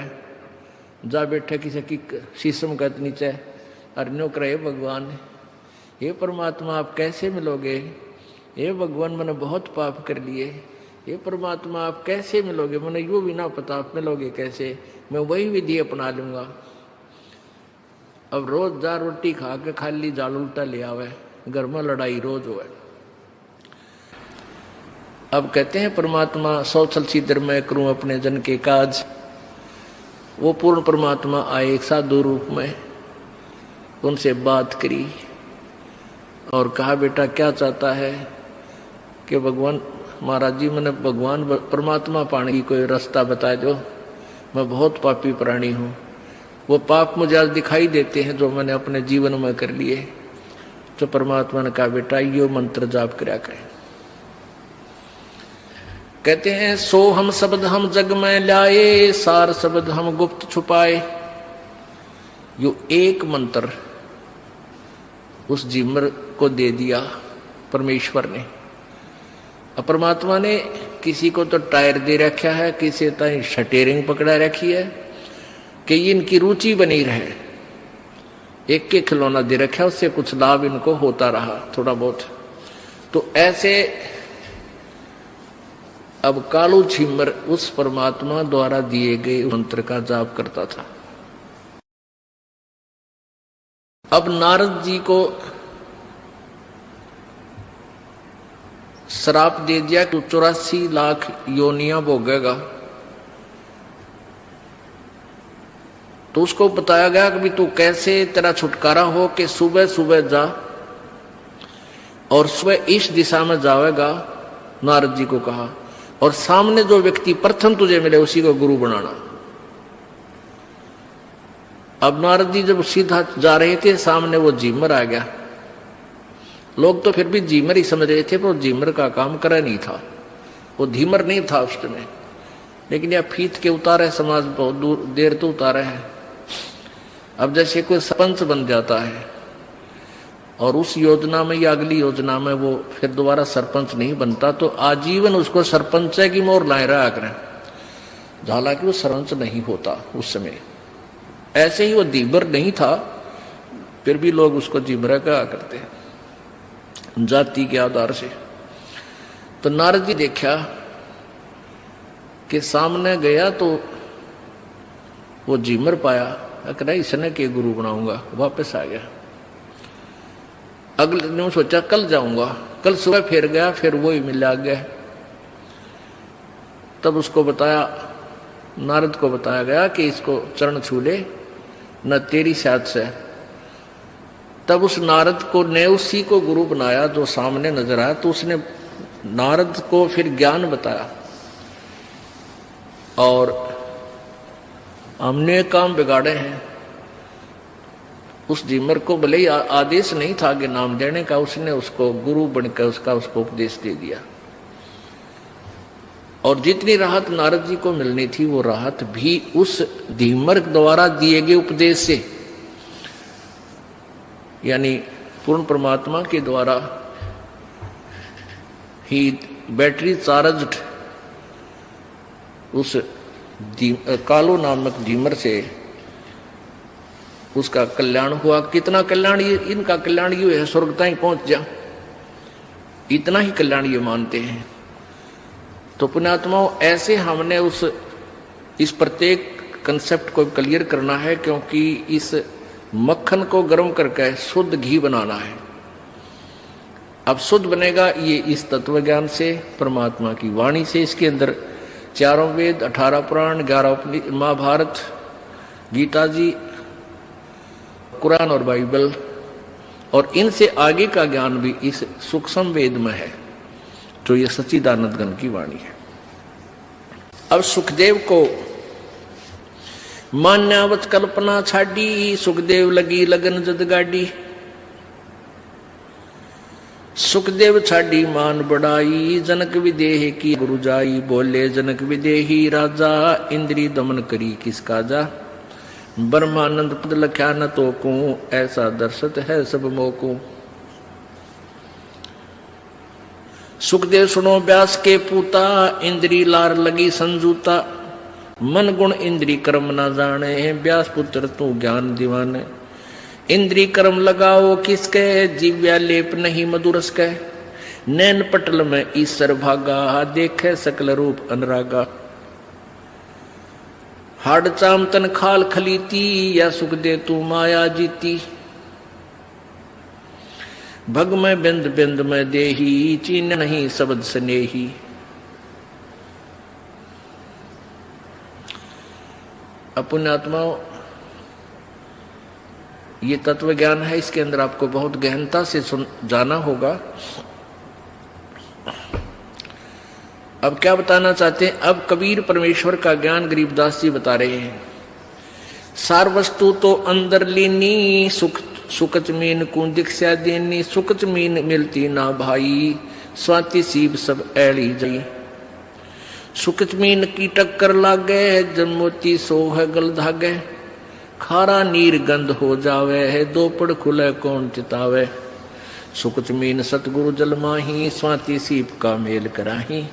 जा बैठे किसी की शीशम का नीचे और नौकर हे भगवान, हे परमात्मा आप कैसे मिलोगे, हे भगवान मैंने बहुत पाप कर लिए, हे परमात्मा आप कैसे मिलोगे, मैंने यूँ भी ना पता आप मिलोगे कैसे, मैं वही विधि अपना लूँगा। अब रोज जा रोटी खा के खाली जाल उल्टा ले आवे, घर में लड़ाई रोज हो। अब कहते हैं परमात्मा सौचल सीधर मैं करूं अपने जन के काज। वो पूर्ण परमात्मा आए एक साधु रूप में, उनसे बात करी और कहा बेटा क्या चाहता है कि भगवान महाराज जी मैंने भगवान परमात्मा पाने की कोई रास्ता बता दो, मैं बहुत पापी प्राणी हूँ, वो पाप मुझे आज दिखाई देते हैं जो मैंने अपने जीवन में कर लिए। तो परमात्मा ने कहा बेटा यो मंत्र जाप किया करें। कहते हैं सो हम शब्द हम जग में लाए, सार शब्द हम गुप्त छुपाए। यो एक मंत्र उस जिमर को दे दिया परमेश्वर ने। अब परमात्मा ने किसी को तो टायर दे रखा है, किसी ताई स्टीयरिंग पकड़ा रखी है कि इनकी रुचि बनी रहे। एक के खिलौना दे रखा है, उससे कुछ लाभ इनको होता रहा थोड़ा बहुत। तो ऐसे अब कालू छिमर उस परमात्मा द्वारा दिए गए मंत्र का जाप करता था। अब नारद जी को श्राप दे दिया कि 84 लाख योनियां भोगेगा। तो उसको बताया गया कि तू कैसे तेरा छुटकारा हो कि सुबह सुबह जा और सुबह इस दिशा में जाएगा। नारद जी को कहा और सामने जो व्यक्ति प्रथम तुझे मिले उसी को गुरु बनाना। अब नारद जी जब सीधा जा रहे थे, सामने वो जीमर आ गया। लोग तो फिर भी जीमर ही समझ रहे थे, पर जीमर का काम करा नहीं था, वो धीमर नहीं था उस समय। लेकिन यह फीत के उतारे समाज बहुत दूर देर तो उतारे है। अब जैसे कोई सरपंच बन जाता है और उस योजना में या अगली योजना में वो फिर दोबारा सरपंच नहीं बनता, तो आजीवन उसको सरपंच की मोहर लाए रहा करें, हालांकि वो सरपंच नहीं होता उस समय। ऐसे ही वो धीमर नहीं था, फिर भी लोग उसको धीमरा कहा करते हैं जाति के आधार से। तो नारद जी देखा कि सामने गया तो वो जीमर पाया, अकरा इसने के गुरु बनाऊंगा, वापस आ गया। अगले दिन सोचा कल जाऊंगा, कल सुबह फिर गया, फिर वो ही मिला गया। तब उसको बताया, नारद को बताया गया कि इसको चरण छू ले, न तेरी साथ से। तब उस नारद को ने उसी को गुरु बनाया जो सामने नजर आया। तो उसने नारद को फिर ज्ञान बताया और हमने काम बिगाड़े हैं। उस जीमर को भले ही आदेश नहीं था कि नाम देने का, उसने उसको गुरु बनकर उसको उपदेश दे दिया। और जितनी राहत नारद जी को मिलनी थी वो राहत भी उस धीमर द्वारा दिए गए उपदेश से, यानी पूर्ण परमात्मा के द्वारा ही बैटरी चार्ज्ड उस कालो नामक धीमर से उसका कल्याण हुआ। कितना कल्याण, ये इनका कल्याण ये है स्वर्गता ही पहुंच जा, इतना ही कल्याण ये मानते हैं। तो पुण्यात्माओं, ऐसे हमने इस प्रत्येक कंसेप्ट को क्लियर करना है, क्योंकि इस मक्खन को गर्म करके शुद्ध घी बनाना है। अब शुद्ध बनेगा ये इस तत्व ज्ञान से, परमात्मा की वाणी से। इसके अंदर 4 वेद, 18 पुराण, 11 महाभारत, गीता जी, कुरान और बाइबल, और इनसे आगे का ज्ञान भी इस सूक्ष्म वेद में है, जो ये सच्चिदानंद घन की वाणी है। अब सुखदेव को मान्यावत कल्पना छाडी, सुखदेव लगी लगन जद गाडी। सुखदेव छाडी मान बढ़ाई, जनक विदेह की गुरु जाई। बोले जनक विदेही राजा, इंद्री दमन करी किस काजा। ब्रह्मानंद पद लख्या न तो को, ऐसा दर्शत है सब मोको। सुखदेव सुनो व्यास के पूता, इंद्री लार लगी संजूता। मन गुण इंद्री कर्म न जाने, व्यास पुत्र तू ज्ञान दीवाने। इंद्री कर्म लगाओ किसके, जीव्या लेप नहीं मधुरस के। नैन पटल में ईश्वर भागा, देखे सकल रूप अनुरागा। हाड चाम तन खाल खलीती, या सुख दे तू माया जीती। भग में बिंद बिंद में देही, चीन नहीं शब्द स्नेही। पुण्यात्माओं, ये तत्व ज्ञान है, इसके अंदर आपको बहुत गहनता से जाना होगा। अब क्या बताना चाहते हैं? अब कबीर परमेश्वर का ज्ञान गरीबदास जी बता रहे हैं। सार वस्तु तो अंदर लीनी, सुकच मीन को दीक्षा देनी। सुकच मीन मिलती ना भाई, स्वाति सीब सब ऐली जाई। सुकच मीन की टक्कर लागे, जब मोती सो है गल धागे। खारा नीर गंध हो जावे है, दो पड़ खुले कौन चितावे। सुकच मीन सतगुरु जल माही, स्वाति सीप का मेल कराही।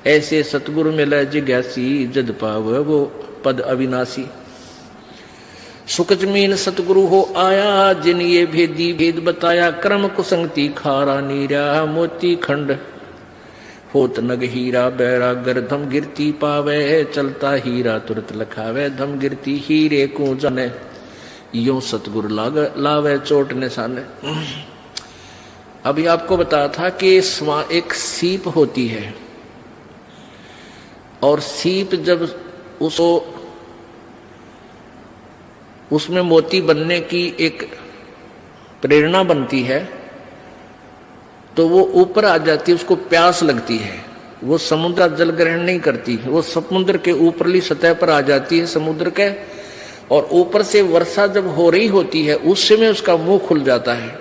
ऐसे सतगुरु मिले जिज्ञासी, जद पावे वो पद अविनाशी। सुकच मीन सतगुरु हो आया, जिन ये भेदी भेद बताया। क्रम कुसंगति खारा नीरा, मोती खंड होत नग हीरा। बैरागर धम गिरती पावे, चलता हीरा तुरत लखावे। धम गिरती हीरे को जाने, यो सतगुरु लावे चोट निशाने। अभी आपको बताया था कि एक सीप होती है, और सीप जब उसमें मोती बनने की एक प्रेरणा बनती है, तो वो ऊपर आ जाती है, उसको प्यास लगती है। वो समुद्र जल ग्रहण नहीं करती, वो समुद्र के ऊपरली सतह पर आ जाती है समुद्र के, और ऊपर से वर्षा जब हो रही होती है उस समय उसका मुंह खुल जाता है।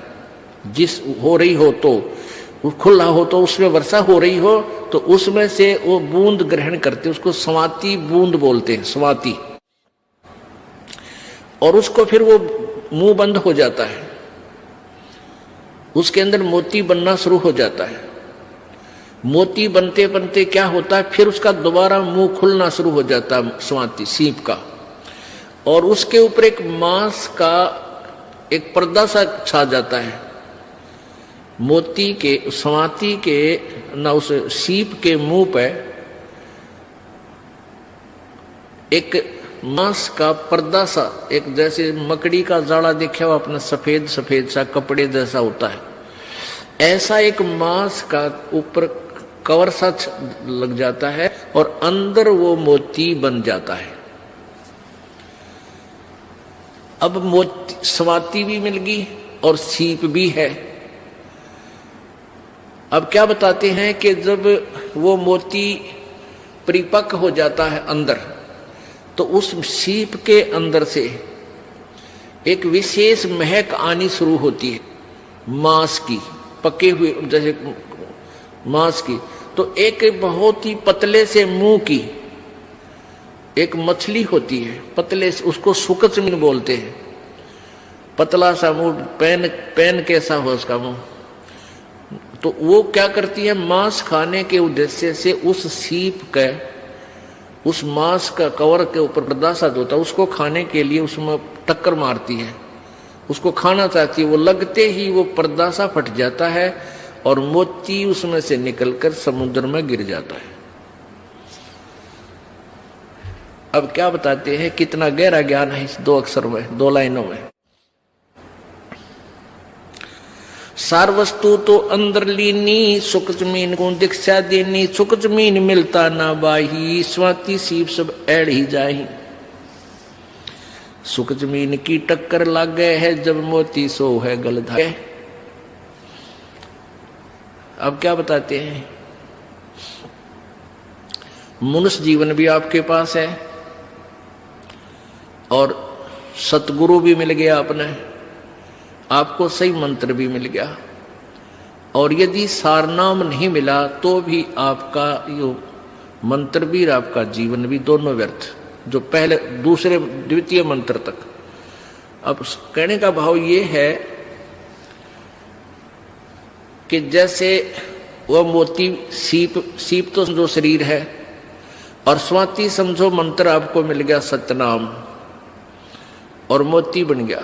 जिस हो रही हो तो खुला हो, तो उसमें वर्षा हो रही हो तो उसमें से वो बूंद ग्रहण करते, उसको स्वाति बूंद बोलते हैं, स्वाति। और उसको फिर वो मुंह बंद हो जाता है, उसके अंदर मोती बनना शुरू हो जाता है। मोती बनते बनते क्या होता है, फिर उसका दोबारा मुंह खुलना शुरू हो जाता है स्वाति सीप का, और उसके ऊपर एक मांस का एक पर्दा सा छा जाता है। मोती के स्वाति के ना उस सीप के मुंह पे एक मांस का पर्दा सा, एक जैसे मकड़ी का जाड़ा देखा हुआ अपना सफेद सफेद सा कपड़े जैसा होता है, ऐसा एक मांस का ऊपर कवर सा लग जाता है और अंदर वो मोती बन जाता है। अब मोती स्वाति भी मिल गई और सीप भी है। अब क्या बताते हैं कि जब वो मोती परिपक्व हो जाता है अंदर, तो उस सीप के अंदर से एक विशेष महक आनी शुरू होती है मांस की, पके हुए जैसे मांस की। तो एक बहुत ही पतले से मुंह की एक मछली होती है, पतले से, उसको सुकच मीन बोलते हैं। पतला सा मुंह, पैन कैसा हो उसका मुंह। तो वो क्या करती है, मांस खाने के उद्देश्य से उस सीप के, उस मांस का कवर के ऊपर पर्दा सा होता है, उसको खाने के लिए उसमें टक्कर मारती है, उसको खाना चाहती है। वो लगते ही वो पर्दा सा फट जाता है और मोती उसमें से निकलकर समुद्र में गिर जाता है। अब क्या बताते हैं, कितना गहरा ज्ञान है इस दो अक्षर में, दो लाइनों में। सार वस्तु तो अंदर लीनी, सुख जमीन को दीक्षा देनी। सुख जमीन मिलता ना बाही, स्वाति सीप सब ऐड़ ही जाही। सुख जमीन की टक्कर लागे है, जब मोती सो है गल धागे। अब क्या बताते हैं, मनुष्य जीवन भी आपके पास है और सतगुरु भी मिल गया अपने आपको, सही मंत्र भी मिल गया। और यदि सारनाम नहीं मिला तो भी आपका यो मंत्र भी और आपका जीवन भी दोनों व्यर्थ, जो पहले दूसरे द्वितीय मंत्र तक। अब कहने का भाव ये है कि जैसे वह मोती सीप तो समझो शरीर है, और स्वाति समझो मंत्र आपको मिल गया सतनाम, और मोती बन गया।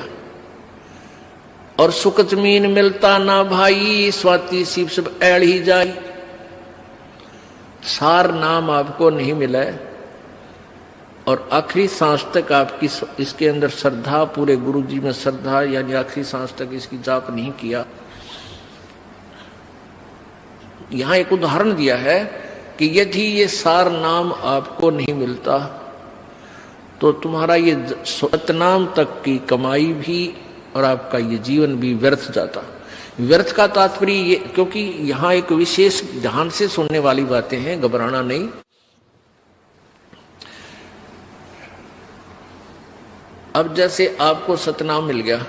और सुख जमीन मिलता ना भाई, स्वाति सीप सब ऐड़ ही जाई। सार नाम आपको नहीं मिला है, और आखिरी सांस तक आपकी इसके अंदर श्रद्धा, पूरे गुरु जी में श्रद्धा, यानी आखिरी सांस तक इसकी जाप नहीं किया। यहां एक उदाहरण दिया है कि यदि ये सार नाम आपको नहीं मिलता तो तुम्हारा ये सतनाम तक की कमाई भी और आपका ये जीवन भी व्यर्थ जाता। व्यर्थ का तात्पर्य ये, क्योंकि यहां एक विशेष ध्यान से सुनने वाली बातें हैं, घबराना नहीं। अब जैसे आपको सतनाम मिल गया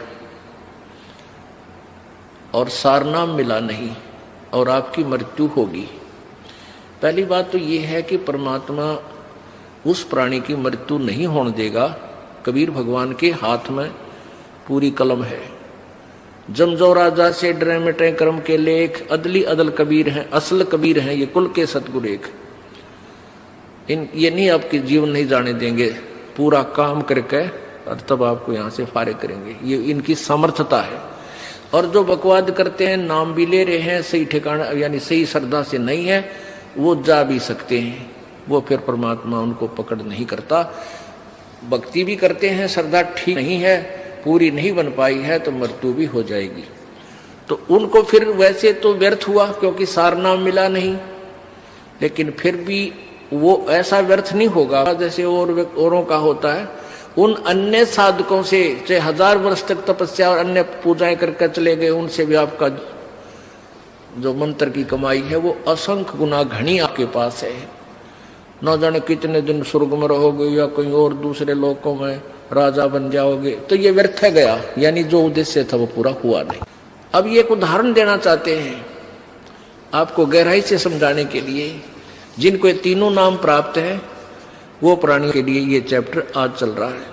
और सारनाम मिला नहीं और आपकी मृत्यु होगी। पहली बात तो ये है कि परमात्मा उस प्राणी की मृत्यु नहीं होने देगा। कबीर भगवान के हाथ में पूरी कलम है। जमजो राजा से डरे मिटे कर्म के लेख, अदली अदल कबीर हैं, असल कबीर हैं ये कुल के सतगुरु एक। ये नहीं आपके जीवन नहीं जाने देंगे, पूरा काम करके और तब आपको यहां से फारिग करेंगे। ये इनकी समर्थता है। और जो बकवाद करते हैं, नाम भी ले रहे हैं, सही ठिकाना यानी सही श्रद्धा से नहीं है, वो जा भी सकते हैं, वो फिर परमात्मा उनको पकड़ नहीं करता। भक्ति भी करते हैं, श्रद्धा ठीक नहीं है, पूरी नहीं बन पाई है, तो मृत्यु भी हो जाएगी। तो उनको फिर वैसे तो व्यर्थ हुआ क्योंकि सारनाम मिला नहीं, लेकिन फिर भी वो ऐसा व्यर्थ नहीं होगा जैसे औरों का होता है। उन अन्य साधकों से चाहे 1000 वर्ष तक तपस्या और अन्य पूजाएं करके चले गए, उनसे भी आपका जो मंत्र की कमाई है वो असंख्य गुना घनी आपके पास है। न जाने कितने दिन स्वर्ग में रहोगे या कहीं और दूसरे लोकों में राजा बन जाओगे, तो ये व्यर्थ है गया, यानी जो उद्देश्य था वो पूरा हुआ नहीं। अब ये एक उदाहरण देना चाहते हैं आपको गहराई से समझाने के लिए। जिनको ये तीनों नाम प्राप्त हैं वो प्राणियों के लिए ये चैप्टर आज चल रहा है।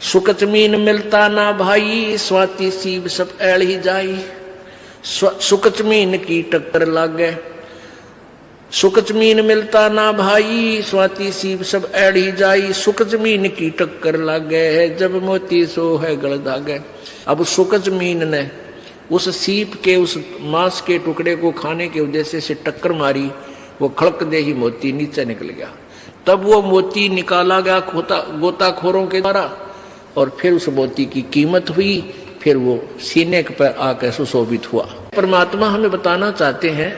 सुख जमीन मिलता ना भाई, स्वाति सीब सब ऐड़ ही जाई। सुख जमीन की टक्कर लागे, सुख जमीन मिलता ना भाई, स्वाति सीब सब ऐड़ ही जाई। सुख जमीन की टक्कर लागे है, जब मोती सो है गल दागे। अब सुख जमीन ने उस सीप के उस मांस के टुकड़े को खाने के उद्देश्य से टक्कर मारी, वो खड़क दे ही मोती नीचे निकल गया। तब वो मोती निकाला गया गोताखोरों के द्वारा, और फिर उस मोती की कीमत हुई, फिर वो सीने पर आकर सुशोभित हुआ। परमात्मा हमें बताना चाहते हैं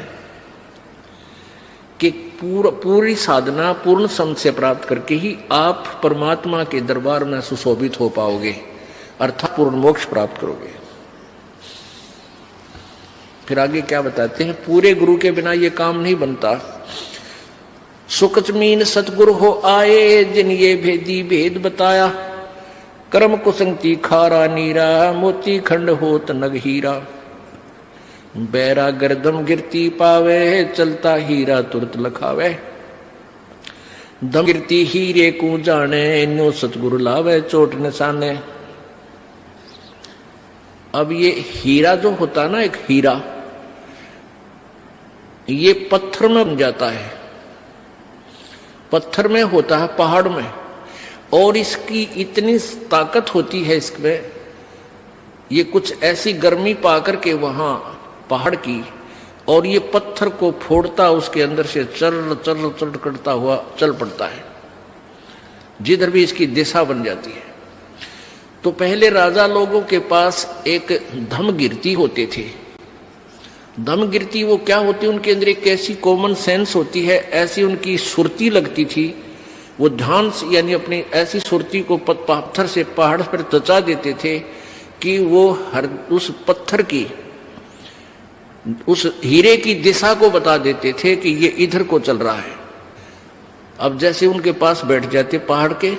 कि पूरी साधना पूर्ण सम से प्राप्त करके ही आप परमात्मा के दरबार में सुशोभित हो पाओगे, अर्थात पूर्ण मोक्ष प्राप्त करोगे। फिर आगे क्या बताते हैं, पूरे गुरु के बिना ये काम नहीं बनता। सुख जमीन सतगुरु हो आए, जिन ये भेदी भेद बताया। कर्म कुसंगति खारा नीरा, मोती खंड होत नग हीरा। बैरा गर्दम गिरती पावे, चलता हीरा तुरत लखावे। दम गिरती हीरे को जाने, न्यो सतगुरु लावे चोट निशाने। अब ये हीरा जो होता ना, एक हीरा ये पत्थर में बन जाता है, पत्थर में होता है, पहाड़ में, और इसकी इतनी ताकत होती है इसमें, ये कुछ ऐसी गर्मी पाकर के वहां पहाड़ की, और ये पत्थर को फोड़ता उसके अंदर से चल चल चल करता हुआ चल पड़ता है, जिधर भी इसकी दिशा बन जाती है। तो पहले राजा लोगों के पास एक धम गिरती होते थे। धम गिरती वो क्या होती, उनके अंदर एक ऐसी कॉमन सेंस होती है, ऐसी उनकी सुरती लगती थी, वो ध्यान से यानी अपनी ऐसी सुरती को पत्थर से पहाड़ पर तचा देते थे कि वो हर उस पत्थर की उस हीरे की दिशा को बता देते थे कि ये इधर को चल रहा है। अब जैसे उनके पास बैठ जाते पहाड़ के,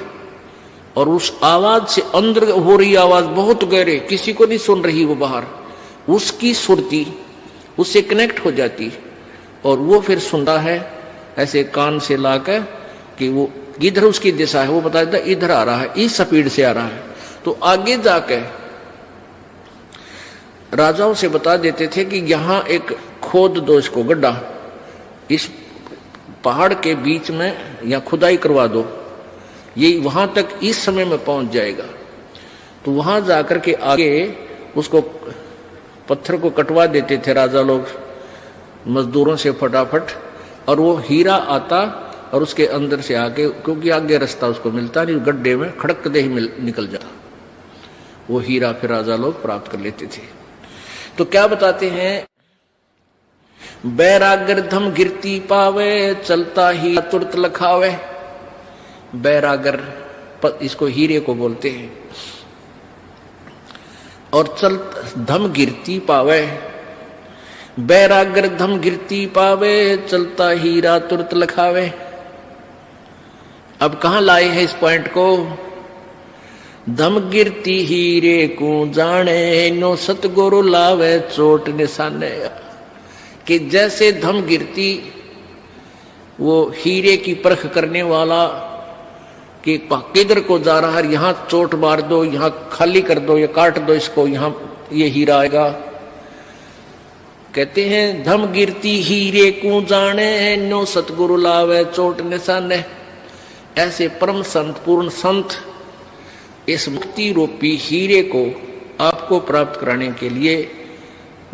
और उस आवाज से अंदर हो रही आवाज बहुत गहरे, किसी को नहीं सुन रही वो बाहर, उसकी सुरती उससे कनेक्ट हो जाती और वो फिर सुनता है ऐसे कान से लाकर कि वो इधर उसकी दिशा है, वो बता देता इधर आ रहा है, इस स्पीड से आ रहा है। तो आगे जाकर राजाओं से बता देते थे कि यहां एक खोद दो, इसको गड्ढा इस पहाड़ के बीच में या खुदाई करवा दो, ये वहां तक इस समय में पहुंच जाएगा। तो वहां जाकर के आगे उसको पत्थर को कटवा देते थे राजा लोग मजदूरों से फटाफट, और वो हीरा आता और उसके अंदर से आके, क्योंकि आगे रास्ता उसको मिलता नहीं, गड्ढे में खड़क दे ही निकल जाता, वो हीरा फिर राजा लोग प्राप्त कर लेते थे। तो क्या बताते हैं, बैरागर धम गिरती पावे चलता ही तुरत लखावे। बैरागर इसको हीरे को बोलते हैं। और चल धम गिरती पावे, बैरागर धम गिरती पावे चलता हीरा तुरत लखावे। अब कहां लाए हैं इस पॉइंट को, धम गिरती हीरे को जाने नो सतगुरु लावे चोट निशाने। कि जैसे धम गिरती वो हीरे की परख करने वाला कि किधर को जा रहा है, यहां चोट मार दो, यहां खाली कर दो, या काट दो इसको, यहां ये हीरा आएगा। कहते हैं धम गिरती हीरे को जाने नो सतगुरु लावे चोट निशाने। ऐसे परम संत पूर्ण संत इस मुक्ति रूपी हीरे को आपको प्राप्त कराने के लिए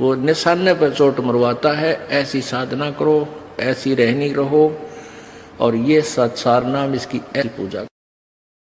वो निशाने पर चोट मरवाता है। ऐसी साधना करो, ऐसी रहनी रहो, और ये सत्सार नाम इसकी ऐसी पूजा